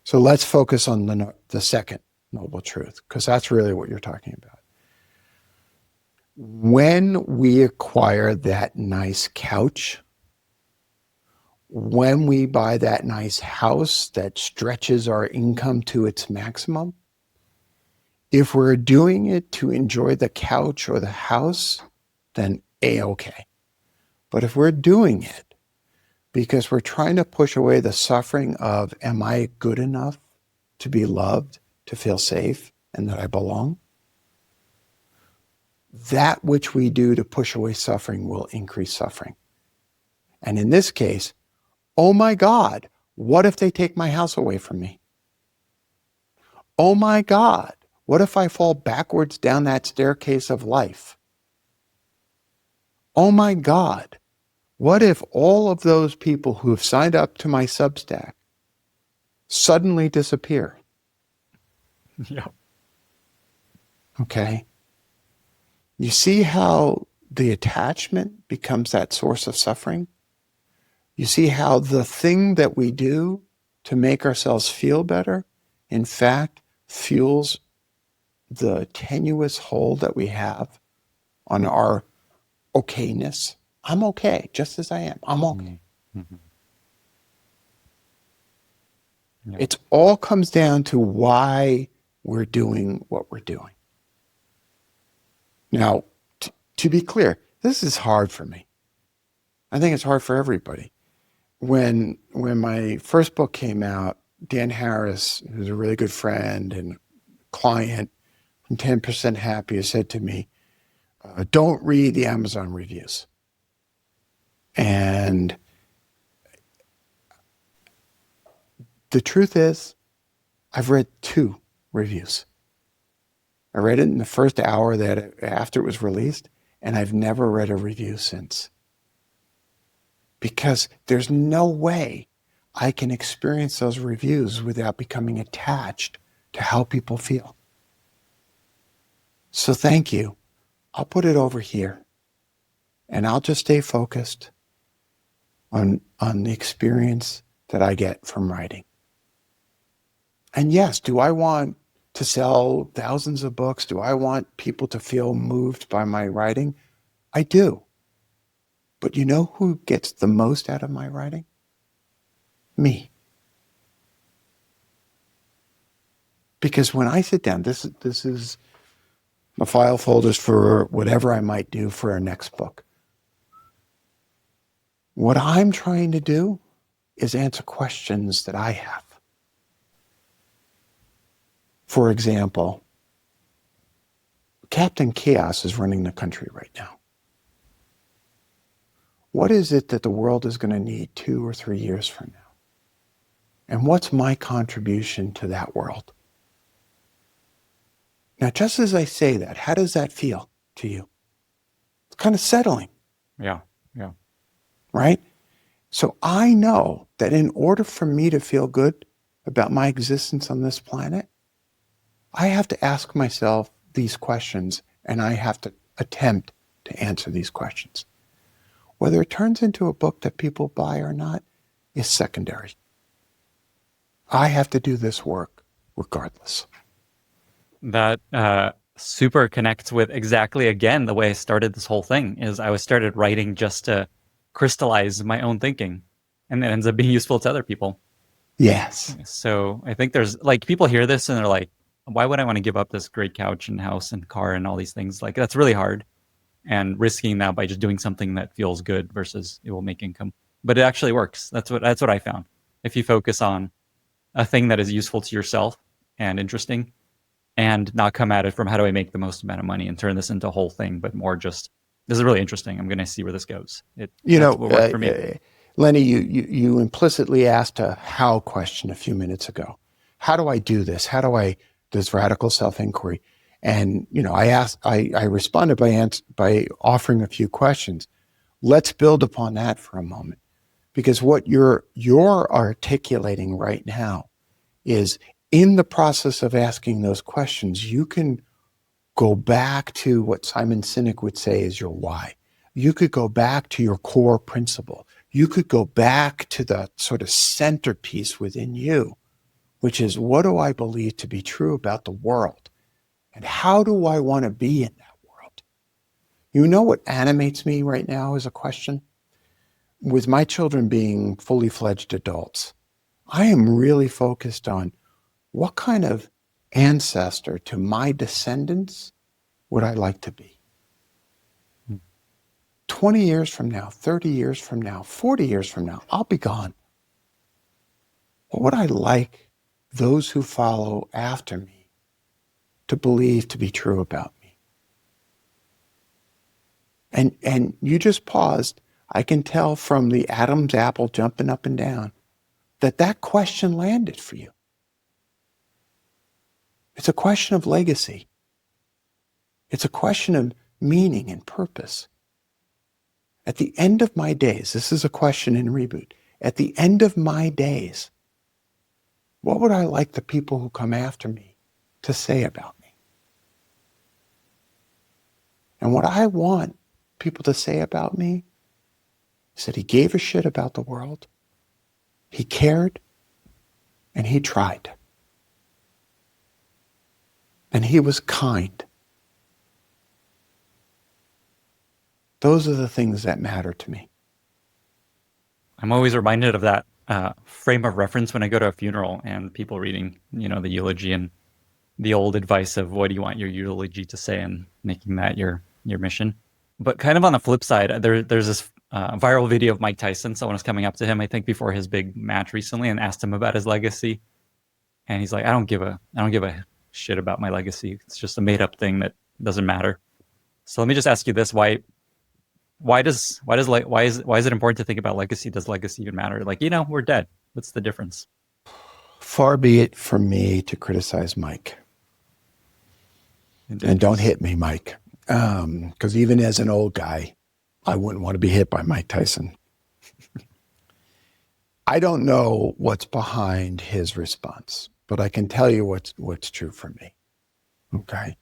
so let's focus on the second noble truth, because that's really what you're talking about. When we acquire that nice couch, when we buy that nice house that stretches our income to its maximum, if we're doing it to enjoy the couch or the house, then A-okay. But if we're doing it because we're trying to push away the suffering of, am I good enough to be loved, to feel safe, and that I belong? That which we do to push away suffering will increase suffering. And in this case, oh my God, what if they take my house away from me? Oh my God, what if I fall backwards down that staircase of life? Oh my God, what if all of those people who have signed up to my Substack suddenly disappear? Yeah. Okay. You see how the attachment becomes that source of suffering? You see how the thing that we do to make ourselves feel better, in fact, fuels the tenuous hold that we have on our okayness. I'm okay, just as I am. I'm okay. Mm-hmm. Yeah. It all comes down to why we're doing what we're doing. Now, to be clear, this is hard for me. I think it's hard for everybody. When my first book came out, Dan Harris, who's a really good friend and client from 10% Happy, said to me, don't read the Amazon reviews. And the truth is, I've read 2 reviews. I read it in the first hour after it was released, and I've never read a review since. Because there's no way I can experience those reviews without becoming attached to how people feel. So thank you. I'll put it over here, and I'll just stay focused on the experience that I get from writing. And yes, do I want to sell thousands of books? Do I want people to feel moved by my writing? I do. But you know who gets the most out of my writing? Me. Because when I sit down, this is my file folders for whatever I might do for our next book. What I'm trying to do is answer questions that I have. For example, Captain Chaos is running the country right now. What is it that the world is going to need 2 or 3 years from now? And what's my contribution to that world? Now, just as I say that, how does that feel to you? It's kind of settling. Yeah. Right? So I know that in order for me to feel good about my existence on this planet, I have to ask myself these questions, and I have to attempt to answer these questions. Whether it turns into a book that people buy or not is secondary. I have to do this work regardless. That super connects with exactly, again, the way I started this whole thing. Is I started writing just to crystallize my own thinking, and it ends up being useful to other people. Yes. So I think there's like, people hear this and they're like, why would I want to give up this great couch and house and car and all these things? Like, that's really hard, and risking that by just doing something that feels good versus it will make income. But it actually works. That's what I found. If you focus on a thing that is useful to yourself and interesting, and not come at it from how do I make the most amount of money and turn this into a whole thing, but more just, this is really interesting, I'm going to see where this goes. That's what worked for me. Lenny, you implicitly asked a how question a few minutes ago. How do I do this? How do I this radical self-inquiry? And I responded by offering a few questions. Let's build upon that for a moment, because what you're articulating right now is, in the process of asking those questions, you can go back to what Simon Sinek would say is your why. You could go back to your core principle. You could go back to the sort of centerpiece within you, which is, what do I believe to be true about the world? And how do I want to be in that world? You know what animates me right now is a question? With my children being fully fledged adults, I am really focused on, what kind of ancestor to my descendants would I like to be? 20 years from now, 30 years from now, 40 years from now, I'll be gone. What would I like those who follow after me to believe to be true about me? And you just paused. I can tell from the Adam's apple jumping up and down that question landed for you. It's a question of legacy. It's a question of meaning and purpose. At the end of my days, this is a question in Reboot. At the end of my days, what would I like the people who come after me to say about me? And what I want people to say about me is that he gave a shit about the world, he cared, and he tried. And he was kind. Those are the things that matter to me. I'm always reminded of that frame of reference when I go to a funeral and people reading, the eulogy, and the old advice of, what do you want your eulogy to say, and making that your mission. But kind of on the flip side, there's this viral video of Mike Tyson. Someone was coming up to him, I think before his big match recently, and asked him about his legacy. And he's like, I don't give a shit about my legacy. It's just a made up thing that doesn't matter. So let me just ask you this: why is it important to think about legacy? Does legacy even matter? Like, we're dead. What's the difference? Far be it from me to criticize Mike. And don't hit me, Mike. Because even as an old guy, I wouldn't want to be hit by Mike Tyson. I don't know what's behind his response, but I can tell you what's true for me. Okay.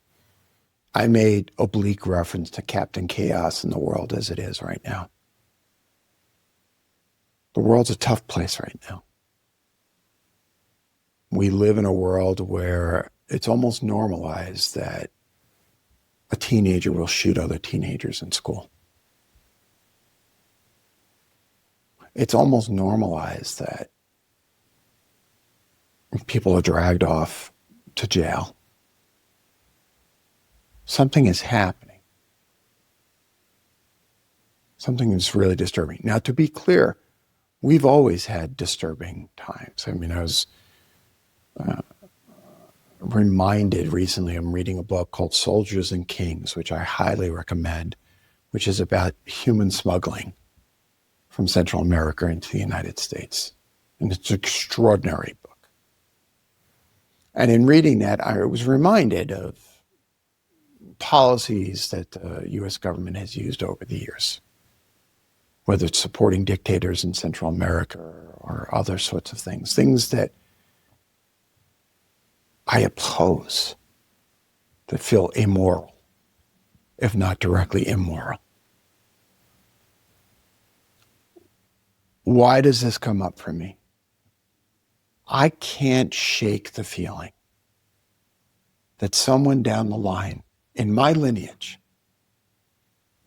I made oblique reference to Captain Chaos in the world as it is right now. The world's a tough place right now. We live in a world where it's almost normalized that a teenager will shoot other teenagers in school. It's almost normalized that people are dragged off to jail. Something is happening. Something is really disturbing. Now, to be clear, we've always had disturbing times. I mean, I was reminded recently, I'm reading a book called Soldiers and Kings, which I highly recommend, which is about human smuggling from Central America into the United States. And it's an extraordinary book. And in reading that, I was reminded of policies that the U.S. government has used over the years, whether it's supporting dictators in Central America or other sorts of things that I oppose, that feel immoral, if not directly immoral. Why does this come up for me? I can't shake the feeling that someone down the line in my lineage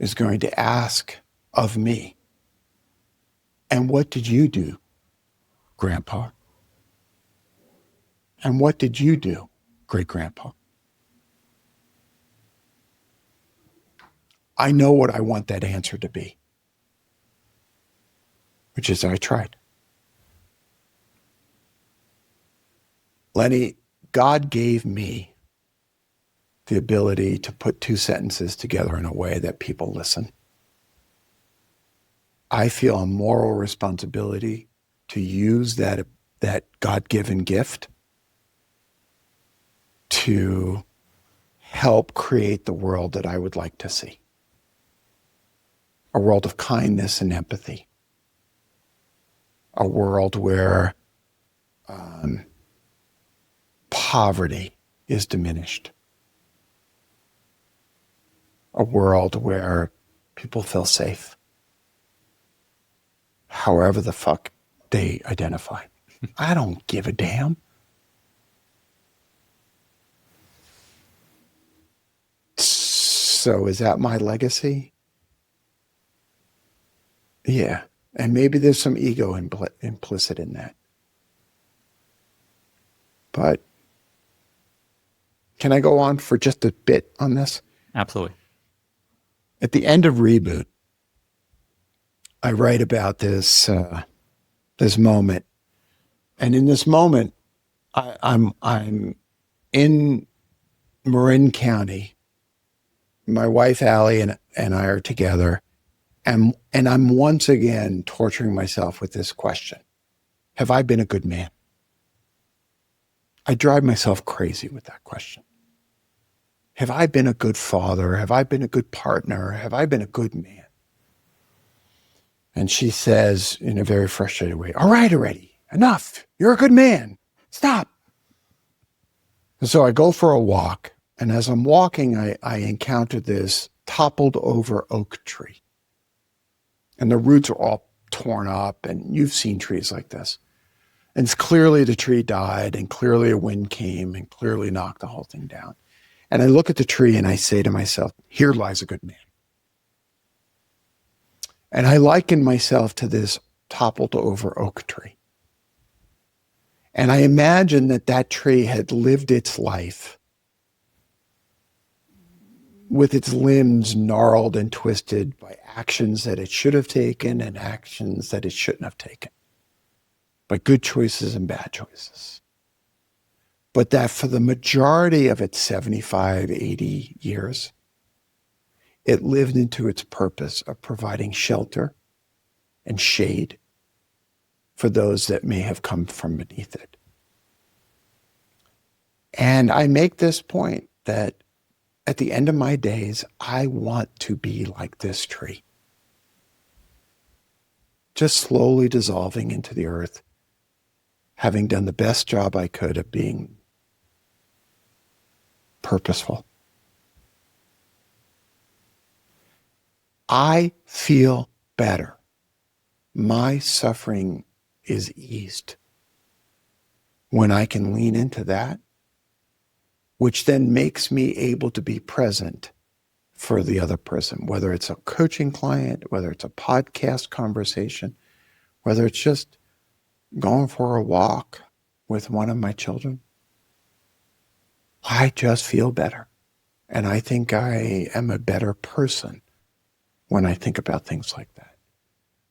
is going to ask of me, and what did you do, Grandpa? And what did you do, Great-Grandpa? I know what I want that answer to be, which is I tried. Lenny, God gave me the ability to put two sentences together in a way that people listen. I feel a moral responsibility to use that God-given gift to help create the world that I would like to see. A world of kindness and empathy. A world where poverty is diminished. A world where people feel safe, however the fuck they identify. I don't give a damn. So is that my legacy? Yeah. And maybe there's some ego implicit in that. But can I go on for just a bit on this? Absolutely. At the end of Reboot, I write about this moment, and in this moment, I'm in Marin County. My wife Allie and I are together, and I'm once again torturing myself with this question: have I been a good man? I drive myself crazy with that question. Have I been a good father? Have I been a good partner? Have I been a good man? And she says in a very frustrated way, all right already, enough. You're a good man. Stop. And so I go for a walk. And as I'm walking, I encounter this toppled over oak tree. And the roots are all torn up. And you've seen trees like this. And it's clearly the tree died, and clearly a wind came and clearly knocked the whole thing down. And I look at the tree and I say to myself, here lies a good man. And I liken myself to this toppled over oak tree. And I imagine that tree had lived its life with its limbs gnarled and twisted by actions that it should have taken and actions that it shouldn't have taken, by good choices and bad choices. But that for the majority of its 75, 80 years, it lived into its purpose of providing shelter and shade for those that may have come from beneath it. And I make this point that at the end of my days, I want to be like this tree, just slowly dissolving into the earth, having done the best job I could of being purposeful. I feel better. My suffering is eased when I can lean into that, which then makes me able to be present for the other person, whether it's a coaching client, whether it's a podcast conversation, whether it's just going for a walk with one of my children. I just feel better. And I think I am a better person when I think about things like that.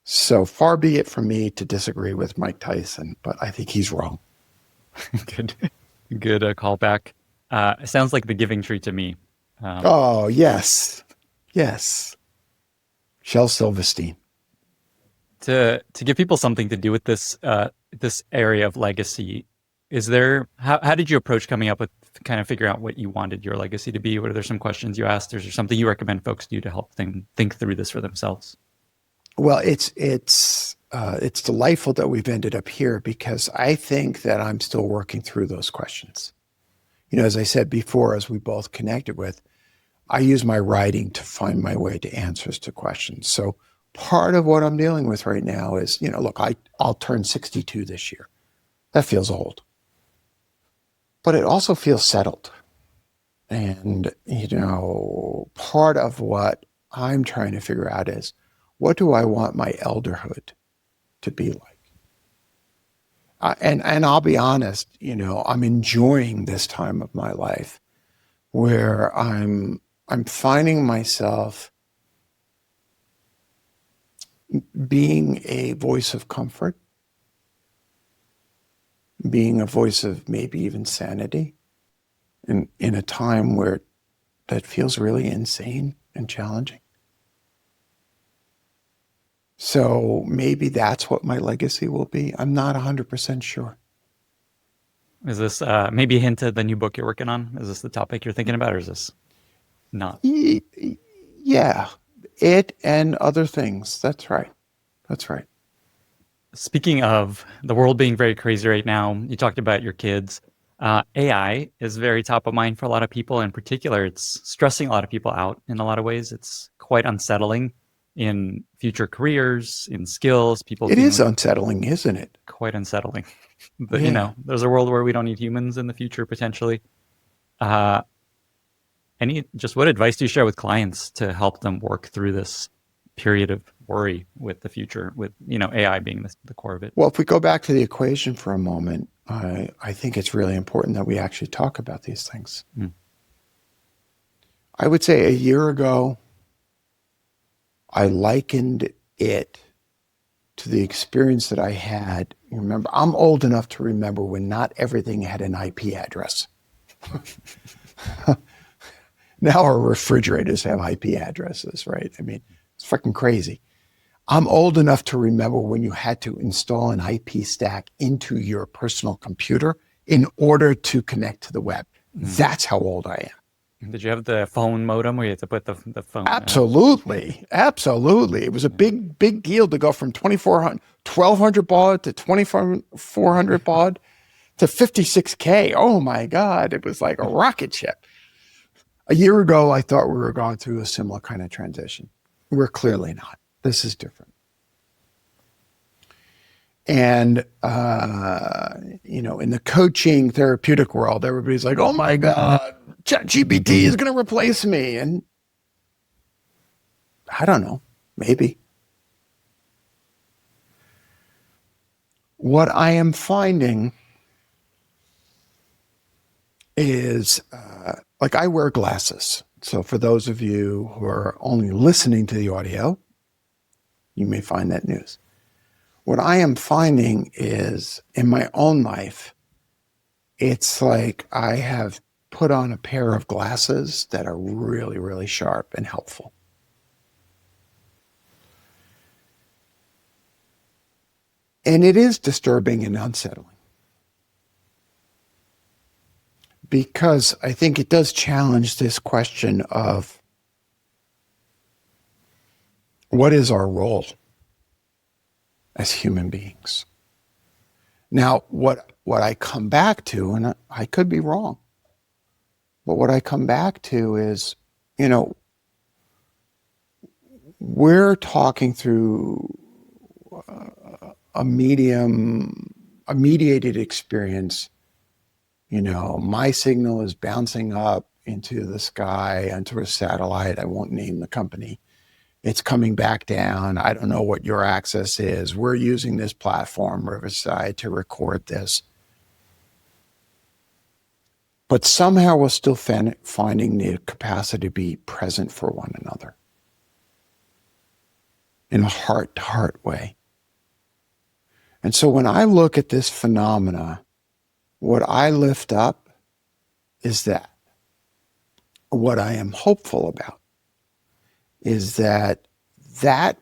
So far be it from me to disagree with Mike Tyson, but I think he's wrong. Good callback. It sounds like the giving tree to me. Oh, yes. Yes. Shel Silverstein. To give people something to do with this this area of legacy, is there how did you approach coming up with kind of figuring out what you wanted your legacy to be? What are there some questions you asked? Is there something you recommend folks do to help them think through this for themselves? Well, it's delightful that we've ended up here because I think that I'm still working through those questions. You know, as I said before, as we both connected with, I use my writing to find my way to answers to questions. So part of what I'm dealing with right now is, look, I'll turn 62 this year. That feels old. But it also feels settled. And, part of what I'm trying to figure out is, what do I want my elderhood to be like? And I'll be honest, I'm enjoying this time of my life where I'm finding myself being a voice of comfort, being a voice of maybe even sanity in a time where that feels really insane and challenging. So maybe that's what my legacy will be. I'm not 100% sure. Is this maybe a hint at the new book you're working on? Is this the topic you're thinking about, or is this not? Yeah, it and other things. That's right. That's right. Speaking of the world being very crazy right now, you talked about your kids. AI is very top of mind for a lot of people. In particular, it's stressing a lot of people out in a lot of ways. It's quite unsettling in future careers, in skills. People. It is unsettling, isn't it? Quite unsettling. But, Yeah. there's a world where we don't need humans in the future, potentially. What advice do you share with clients to help them work through this period of worry with the future, with, AI being the core of it? Well, if we go back to the equation for a moment, I think it's really important that we actually talk about these things. I would say a year ago, I likened it to the experience that I had. Remember, I'm old enough to remember when not everything had an IP address. Now our refrigerators have IP addresses, right? I mean, it's fucking crazy. I'm old enough to remember when you had to install an IP stack into your personal computer in order to connect to the web. That's how old I am. Did you have the phone modem where you had to put the phone? Absolutely. Absolutely. It was a big deal to go from 1200 baud to 2400 baud to 56K. Oh my God. It was like a rocket ship. A year ago, I thought we were going through a similar kind of transition. We're clearly not. This is different. And, in the coaching therapeutic world, everybody's like, oh my God, ChatGPT is going to replace me. And I don't know, maybe. What I am finding is, I wear glasses. So for those of you who are only listening to the audio, you may find that news. What I am finding is in my own life, it's like I have put on a pair of glasses that are really, really sharp and helpful. And it is disturbing and unsettling because I think it does challenge this question of what is our role as human beings? Now, what I come back to, and I could be wrong, but what I come back to is, we're talking through a mediated experience. My signal is bouncing up into the sky, onto a satellite. I won't name the company. It's coming back down. I don't know what your access is. We're using this platform, Riverside, to record this. But somehow we're still finding the capacity to be present for one another in a heart-to-heart way. And so when I look at this phenomena, what I lift up is that what I am hopeful about is that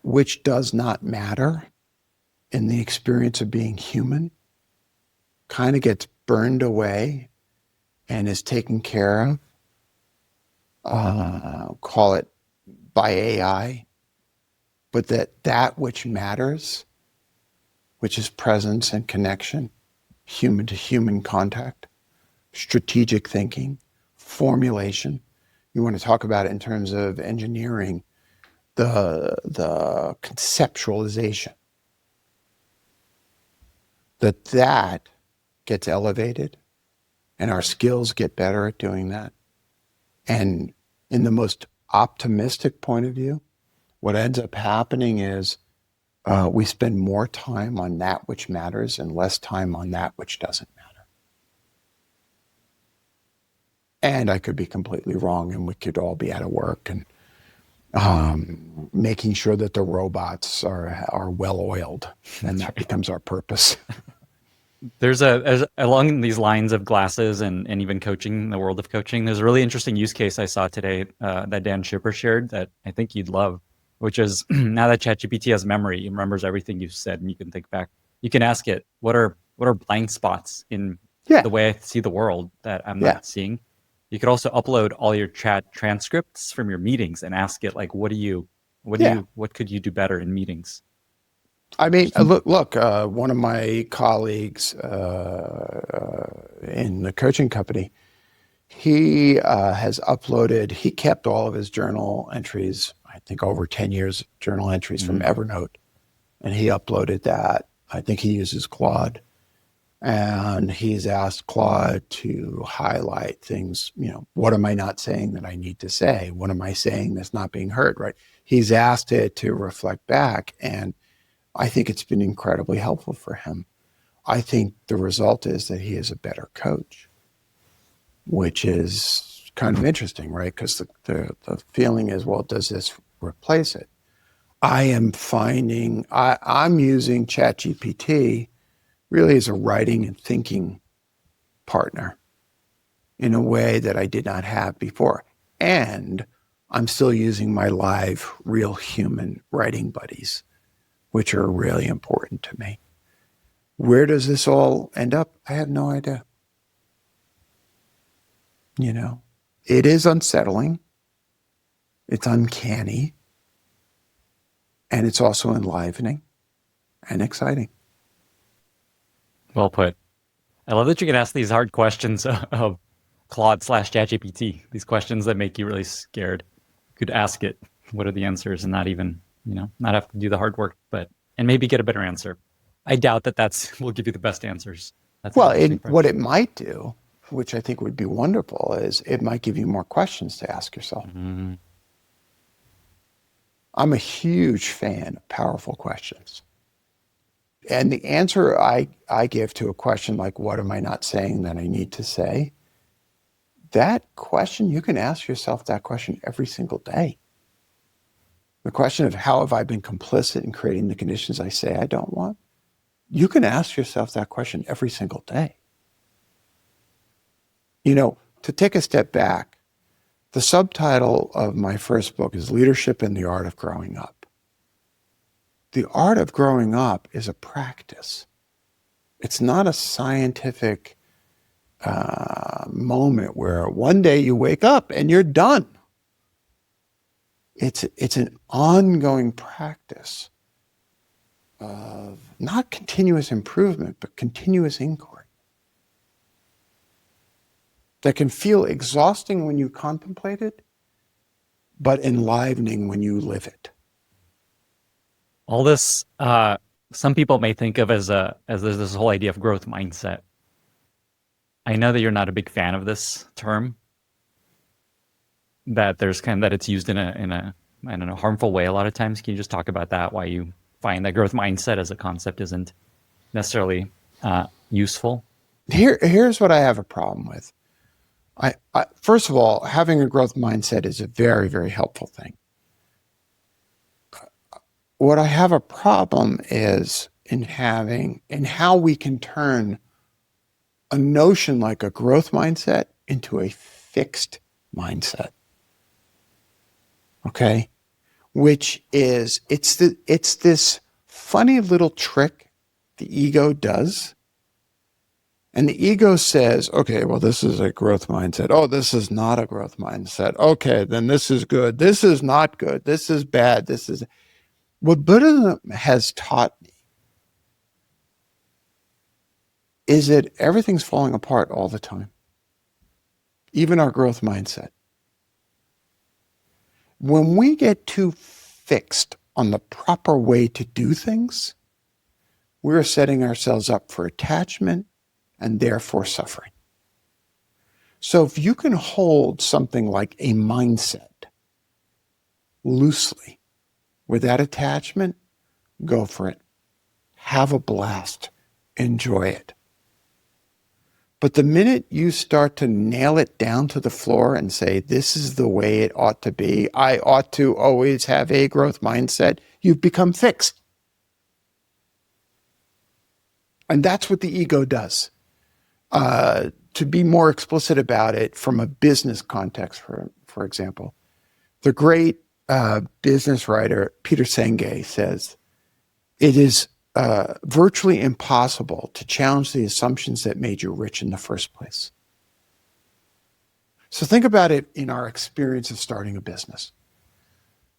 which does not matter in the experience of being human kind of gets burned away and is taken care of, call it by AI, but that which matters, which is presence and connection, human to human contact, strategic thinking, formulation. You want to talk about it in terms of engineering, the conceptualization, that gets elevated and our skills get better at doing that. And in the most optimistic point of view, what ends up happening is we spend more time on that which matters and less time on that which doesn't matter. And I could be completely wrong, and we could all be out of work and making sure that the robots are well-oiled, and that becomes our purpose. There's along these lines of glasses and even coaching, the world of coaching, there's a really interesting use case I saw today that Dan Schipper shared that I think you'd love, which is now that ChatGPT has memory, it remembers everything you've said and you can think back. You can ask it, what are blind spots in the way I see the world that I'm not seeing? You could also upload all your chat transcripts from your meetings and ask it, like, what could you do better in meetings? I mean, look, one of my colleagues in the coaching company, he has uploaded, he kept all of his journal entries, I think over 10 years journal entries from Evernote, and he uploaded that. I think he uses Claude. And he's asked Claude to highlight things, what am I not saying that I need to say? What am I saying that's not being heard, right? He's asked it to reflect back, and I think it's been incredibly helpful for him. I think the result is that he is a better coach, which is kind of interesting, right? Because the feeling is, well, does this replace it? I am finding, I'm using ChatGPT really as a writing and thinking partner in a way that I did not have before. And I'm still using my live, real human writing buddies, which are really important to me. Where does this all end up? I have no idea. It is unsettling. It's uncanny. And it's also enlivening and exciting. Well put. I love that you can ask these hard questions of Claude/ChatGPT, these questions that make you really scared. You could ask it, what are the answers, and not even, not have to do the hard work, and maybe get a better answer. I doubt that will give you the best answers. What it might do, which I think would be wonderful, is it might give you more questions to ask yourself. Mm-hmm. I'm a huge fan of powerful questions. And the answer I give to a question like, what am I not saying that I need to say? That question, you can ask yourself that question every single day. The question of how have I been complicit in creating the conditions I say I don't want? You can ask yourself that question every single day. To take a step back, the subtitle of my first book is Leadership and the Art of Growing Up. The art of growing up is a practice. It's not a scientific moment where one day you wake up and you're done. It's an ongoing practice of not continuous improvement, but continuous inquiry that can feel exhausting when you contemplate it, but enlivening when you live it. All this, some people may think of as this whole idea of growth mindset. I know that you're not a big fan of this term, that it's used in a I don't know, harmful way a lot of times. Can you just talk about that? Why you find that growth mindset as a concept isn't necessarily useful? Here's what I have a problem with. I first of all, having a growth mindset is a very, very helpful thing. What I have a problem is in how we can turn a notion like a growth mindset into a fixed mindset. Okay? Which is, it's this funny little trick the ego does. And the ego says, okay, well, this is a growth mindset. Oh, this is not a growth mindset. Okay, then this is good. This is not good. This is bad. This is what Buddhism has taught me is that everything's falling apart all the time, even our growth mindset. When we get too fixed on the proper way to do things, we're setting ourselves up for attachment and therefore suffering. So if you can hold something like a mindset loosely without attachment, go for it. Have a blast. Enjoy it. But the minute you start to nail it down to the floor and say, this is the way it ought to be, I ought to always have a growth mindset, you've become fixed. And that's what the ego does. To be more explicit about it from a business context, for example, the great business writer Peter Senge says, it is virtually impossible to challenge the assumptions that made you rich in the first place. So think about it in our experience of starting a business.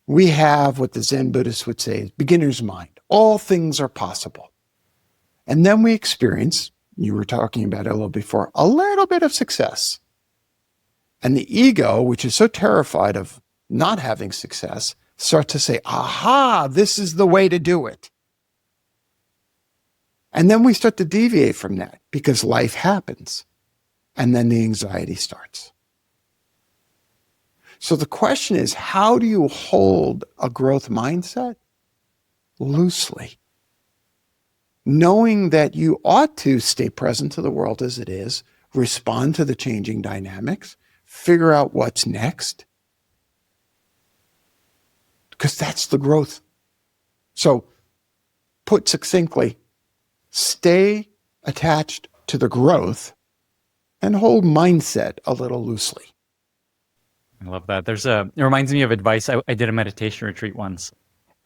We have what the Zen Buddhists would say is beginner's mind. All things are possible. And then we experience, you were talking about it a little before, a little bit of success. And the ego, which is so terrified of not having success, starts to say, aha, this is the way to do it. And then we start to deviate from that because life happens. And then the anxiety starts. So the question is, how do you hold a growth mindset? Loosely. Knowing that you ought to stay present to the world as it is, respond to the changing dynamics, figure out what's next. Because that's the growth. So, put succinctly, stay attached to the growth and hold mindset a little loosely. I love that. It reminds me of advice. I did a meditation retreat once,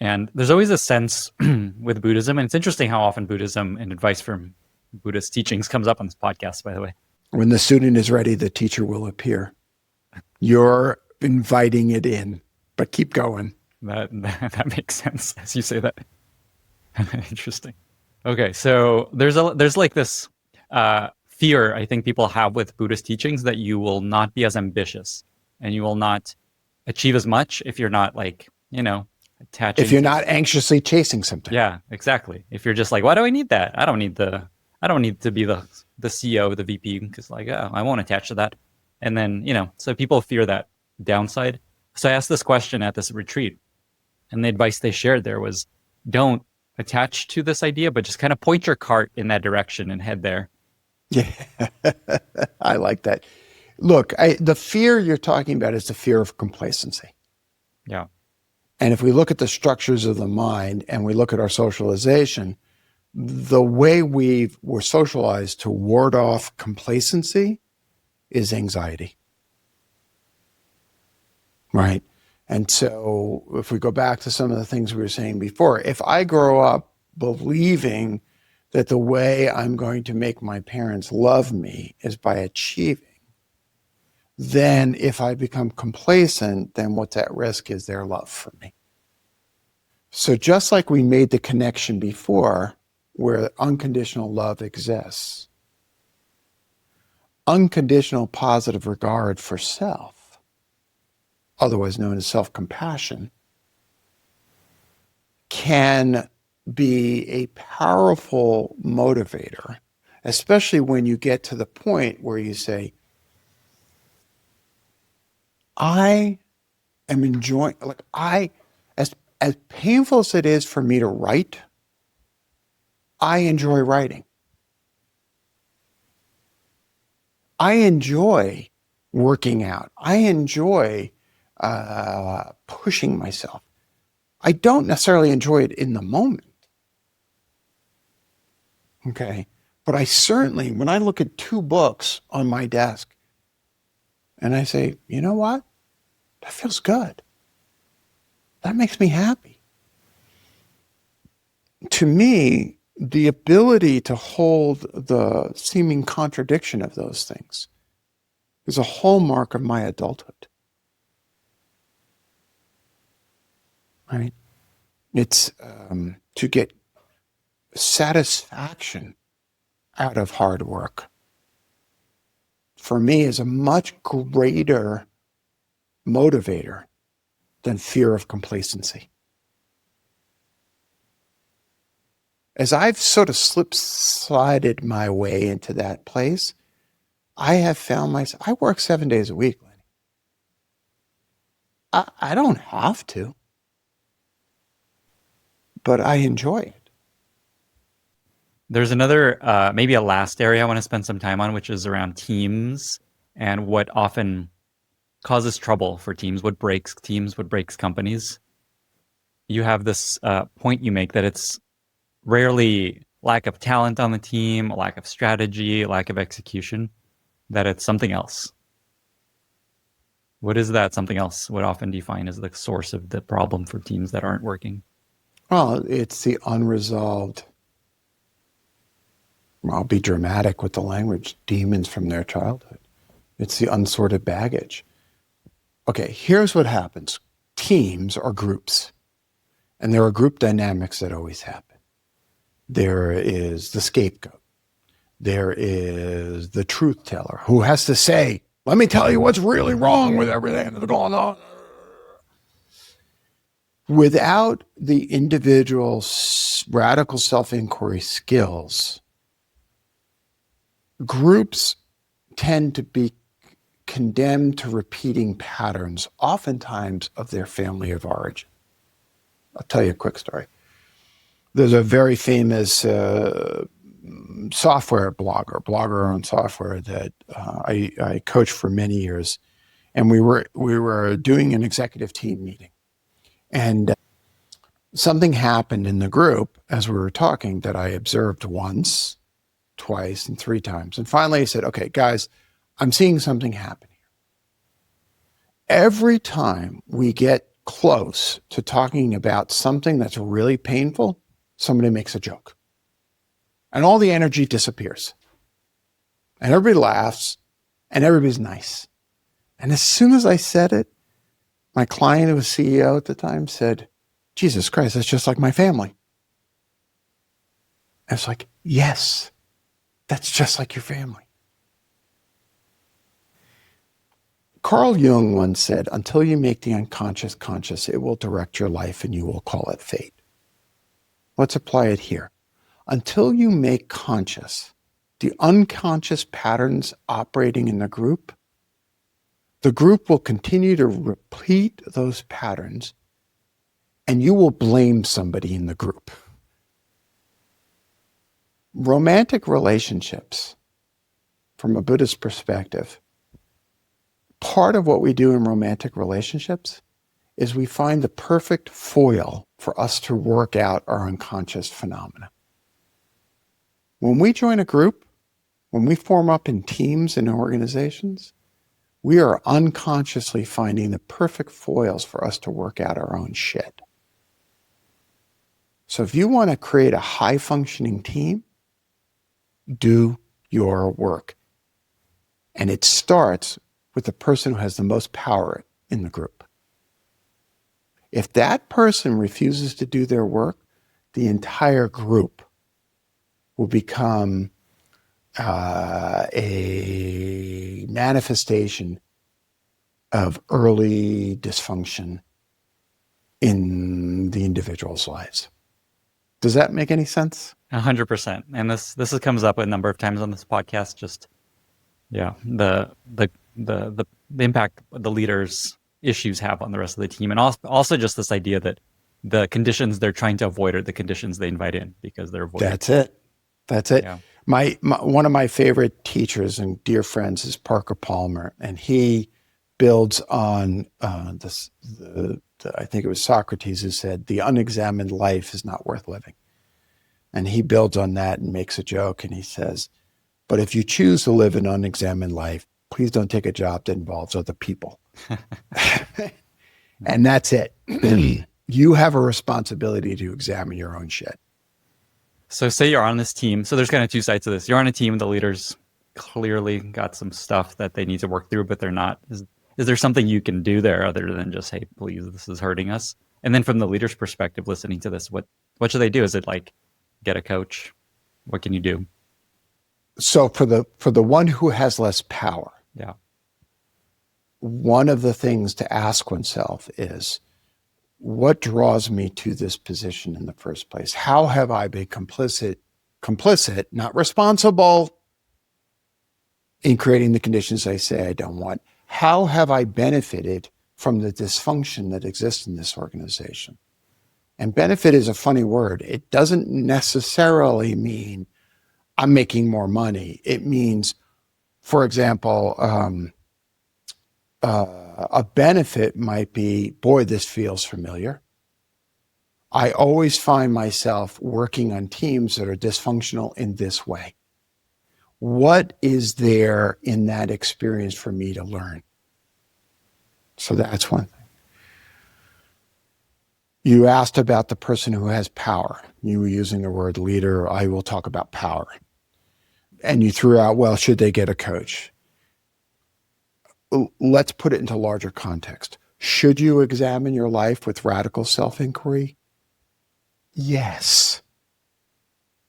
and there's always a sense with Buddhism, and it's interesting how often Buddhism and advice from Buddhist teachings comes up on this podcast, by the way. When the student is ready, the teacher will appear. You're inviting it in, but keep going. That makes sense as you say that. Interesting. Okay, so there's like this fear I think people have with Buddhist teachings that you will not be as ambitious and you will not achieve as much if you're not attaching. If you're not anxiously chasing something. Yeah, exactly. If you're just like, why do I need that? I don't need to be the CEO, the VP, because I won't attach to that. And then so people fear that downside. So I asked this question at this retreat, and the advice they shared there was, don't attach to this idea, but just kind of point your cart in that direction and head there. Yeah, I like that. Look, the fear you're talking about is the fear of complacency. Yeah. And if we look at the structures of the mind and we look at our socialization, the way we're socialized to ward off complacency is anxiety. Right? And so if we go back to some of the things we were saying before, if I grow up believing that the way I'm going to make my parents love me is by achieving, then if I become complacent, then what's at risk is their love for me. So just like we made the connection before where unconditional love exists, unconditional positive regard for self, otherwise known as self-compassion, can be a powerful motivator, especially when you get to the point where you say, I am enjoying, as painful as it is for me to write, I enjoy writing. I enjoy working out. I enjoy pushing myself. I don't necessarily enjoy it in the moment. Okay. But I certainly, when I look at 2 books on my desk and I say, you know what? That feels good. That makes me happy. To me, the ability to hold the seeming contradiction of those things is a hallmark of my adulthood. Right? It's to get satisfaction out of hard work, for me, is a much greater motivator than fear of complacency. As I've sort of slided my way into that place, I have found myself, I work 7 days a week, Lenny. I don't have to, but I enjoy it. There's another, maybe a last area I want to spend some time on, which is around teams and what often causes trouble for teams, what breaks teams, what breaks companies. You have this point you make that it's rarely lack of talent on the team, lack of strategy, lack of execution, that it's something else. What is that something else? What often do you find is the source of the problem for teams that aren't working? Well, it's the unresolved, I'll be dramatic with the language, demons from their childhood. It's the unsorted baggage. Okay, here's what happens. Teams are groups, and there are group dynamics that always happen. There is the scapegoat. There is the truth teller who has to say, let me tell you what's really wrong with everything that's going on. Without the individual's radical self-inquiry skills, groups tend to be condemned to repeating patterns, oftentimes of their family of origin. I'll tell you a quick story. There's a very famous software blogger on software that I coached for many years, and we were doing an executive team meeting, and something happened in the group as we were talking that I observed once, twice, and 3 times, and finally I said, "Okay, guys, I'm seeing something happen here. Every time we get close to talking about something that's really painful, somebody makes a joke. And all the energy disappears. And everybody laughs, and everybody's nice." And as soon as I said it, my client, who was CEO at the time, said, "Jesus Christ, that's just like my family." I was like, yes, that's just like your family. Carl Jung once said, until you make the unconscious conscious, it will direct your life and you will call it fate. Let's apply it here. Until you make conscious the unconscious patterns operating in the group will continue to repeat those patterns, and you will blame somebody in the group. Romantic relationships, from a Buddhist perspective, part of what we do in romantic relationships is we find the perfect foil for us to work out our unconscious phenomena. When we join a group, when we form up in teams and organizations, we are unconsciously finding the perfect foils for us to work out our own shit. So if you want to create a high-functioning team, do your work. And it starts with the person who has the most power in the group. If that person refuses to do their work, the entire group will become a manifestation of early dysfunction in the individual's lives. Does that make any sense? 100%. And this comes up a number of times on this podcast. Just the impact the leaders' issues have on the rest of the team, and also just this idea that the conditions they're trying to avoid are the conditions they invite in because they're avoiding. That's it. Yeah. My one of my favorite teachers and dear friends is Parker Palmer, and he builds on this. I think it was Socrates who said, "The unexamined life is not worth living," and he builds on that and makes a joke, and he says, "But if you choose to live an unexamined life, please don't take a job that involves other people." And that's it. You have a responsibility to examine your own shit. So say you're on this team. So there's kind of two sides to this. You're on a team, the leaders clearly got some stuff that they need to work through, but they're not. Is there something you can do there other than just, hey, please, this is hurting us? And then from the leader's perspective, listening to this, what should they do? Is it like get a coach? What can you do? So for the one who has less power, one of the things to ask oneself is, what draws me to this position in the first place? How have I been complicit, not responsible, in creating the conditions I say I don't want? How have I benefited from the dysfunction that exists in this organization? And benefit is a funny word. It doesn't necessarily mean I'm making more money. It means, for example, a benefit might be, boy, this feels familiar. I always find myself working on teams that are dysfunctional in this way. What is there in that experience for me to learn? So that's one thing. You asked about the person who has power. You were using the word leader. I will talk about power. And you threw out, well, should they get a coach? Let's put it into larger context. Should you examine your life with radical self-inquiry? Yes.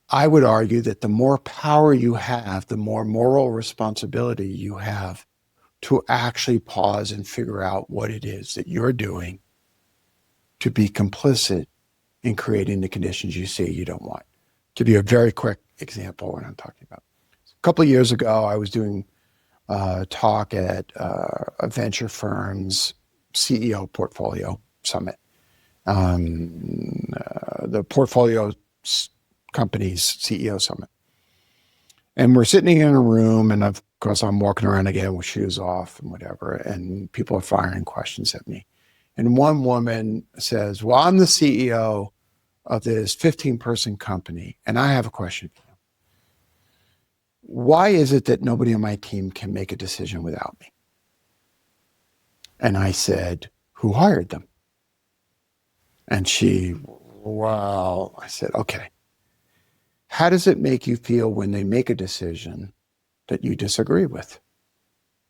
I would argue that the more power you have, the more moral responsibility you have to actually pause and figure out what it is that you're doing to be complicit in creating the conditions you say you don't want. To give you a very quick example of what I'm talking about. A couple of years ago, I was doing talk at a venture firm's CEO portfolio summit. The portfolio company's CEO summit. And we're sitting in a room, and of course I'm walking around again with shoes off and whatever, and people are firing questions at me. And one woman says, well, I'm the CEO of this 15-person company, and I have a question for you. Why is it that nobody on my team can make a decision without me? And I said, who hired them? And she, well, I said, okay. How does it make you feel when they make a decision that you disagree with?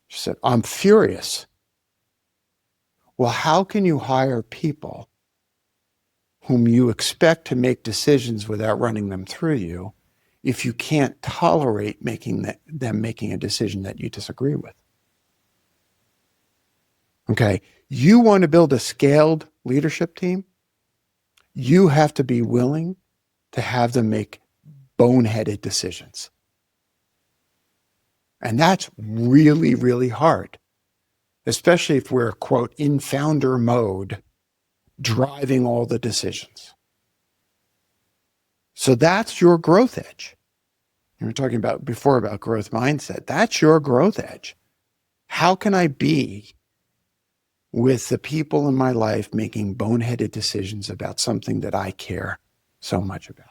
She said, I'm furious. Well, how can you hire people whom you expect to make decisions without running them through you if you can't tolerate them making a decision that you disagree with? Okay, you want to build a scaled leadership team? You have to be willing to have them make boneheaded decisions. And that's really, really hard, especially if we're, quote, in founder mode, driving all the decisions. So that's your growth edge. You were talking about before about growth mindset. That's your growth edge. How can I be with the people in my life making boneheaded decisions about something that I care so much about?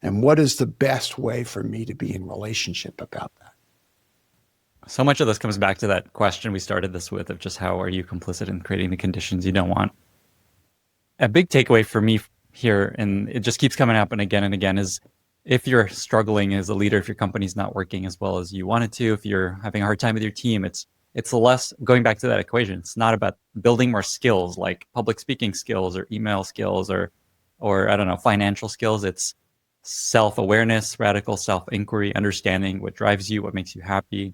And what is the best way for me to be in relationship about that? So much of this comes back to that question we started this with of just how are you complicit in creating the conditions you don't want? A big takeaway for me here, and it just keeps coming up and again, is if you're struggling as a leader, if your company's not working as well as you want it to, if you're having a hard time with your team, it's it's less, going back to that equation, it's not about building more skills like public speaking skills or email skills or I don't know, financial skills. It's self-awareness, radical self-inquiry, understanding what drives you, what makes you happy.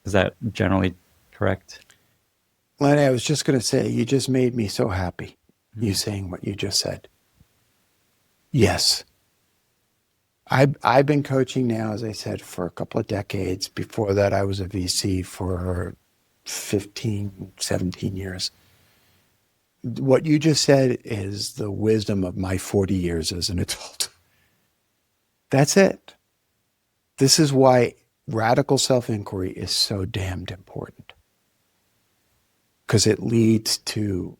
Is that generally correct? Lenny, I was just going to say, you just made me so happy, you saying what you just said. Yes. I've been coaching now, as I said, for a couple of decades. Before that, I was a VC for 15, 17 years. What you just said is the wisdom of my 40 years as an adult. That's it. This is why radical self-inquiry is so damned important. Because it leads to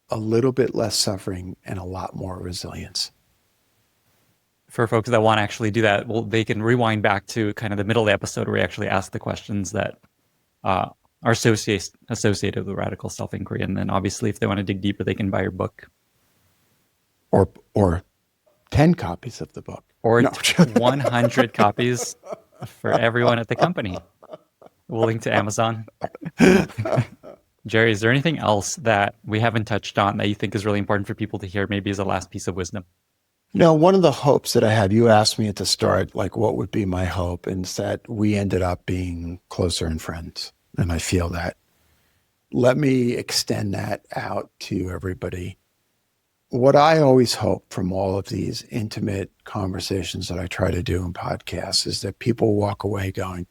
a little bit less suffering and a lot more resilience. For folks that want to actually do that, well, they can rewind back to kind of the middle of the episode where we actually ask the questions that are associated with radical self-inquiry. And then obviously, if they want to dig deeper, they can buy your book. Or 10 copies of the book. Or 100 copies for everyone at the company. We'll link to Amazon. Jerry, is there anything else that we haven't touched on that you think is really important for people to hear, maybe as a last piece of wisdom? One of the hopes that I had, you asked me at the start, like, what would be my hope? And it's that we ended up being closer and friends. And I feel that. Let me extend that out to everybody. What I always hope from all of these intimate conversations that I try to do in podcasts is that people walk away going,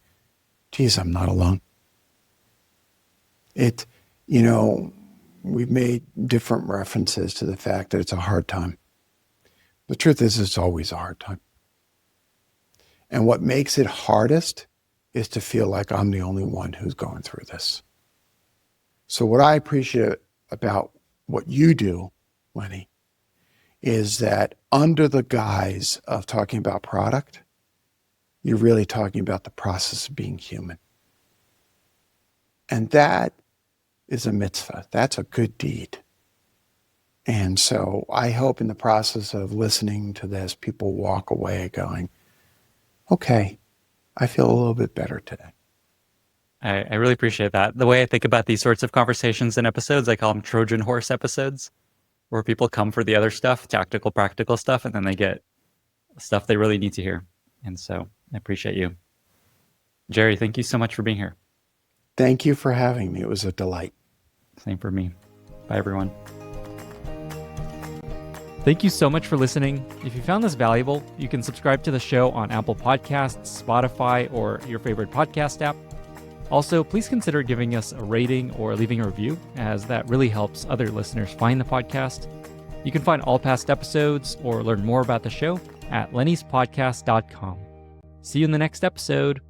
geez, I'm not alone. We've made different references to the fact that it's a hard time. The truth is, it's always a hard time. And what makes it hardest is to feel like I'm the only one who's going through this. So what I appreciate about what you do, Lenny, is that under the guise of talking about product, you're really talking about the process of being human. And that is a mitzvah. That's a good deed. And so I hope in the process of listening to this, people walk away going, okay, I feel a little bit better today. I really appreciate that. The way I think about these sorts of conversations and episodes, I call them Trojan horse episodes, where people come for the other stuff, tactical, practical stuff, and then they get stuff they really need to hear. And so I appreciate you. Jerry, thank you so much for being here. Thank you for having me. It was a delight. Same for me. Bye, everyone. Thank you so much for listening. If you found this valuable, you can subscribe to the show on Apple Podcasts, Spotify, or your favorite podcast app. Also, please consider giving us a rating or leaving a review, as that really helps other listeners find the podcast. You can find all past episodes or learn more about the show at lennyspodcast.com. See you in the next episode.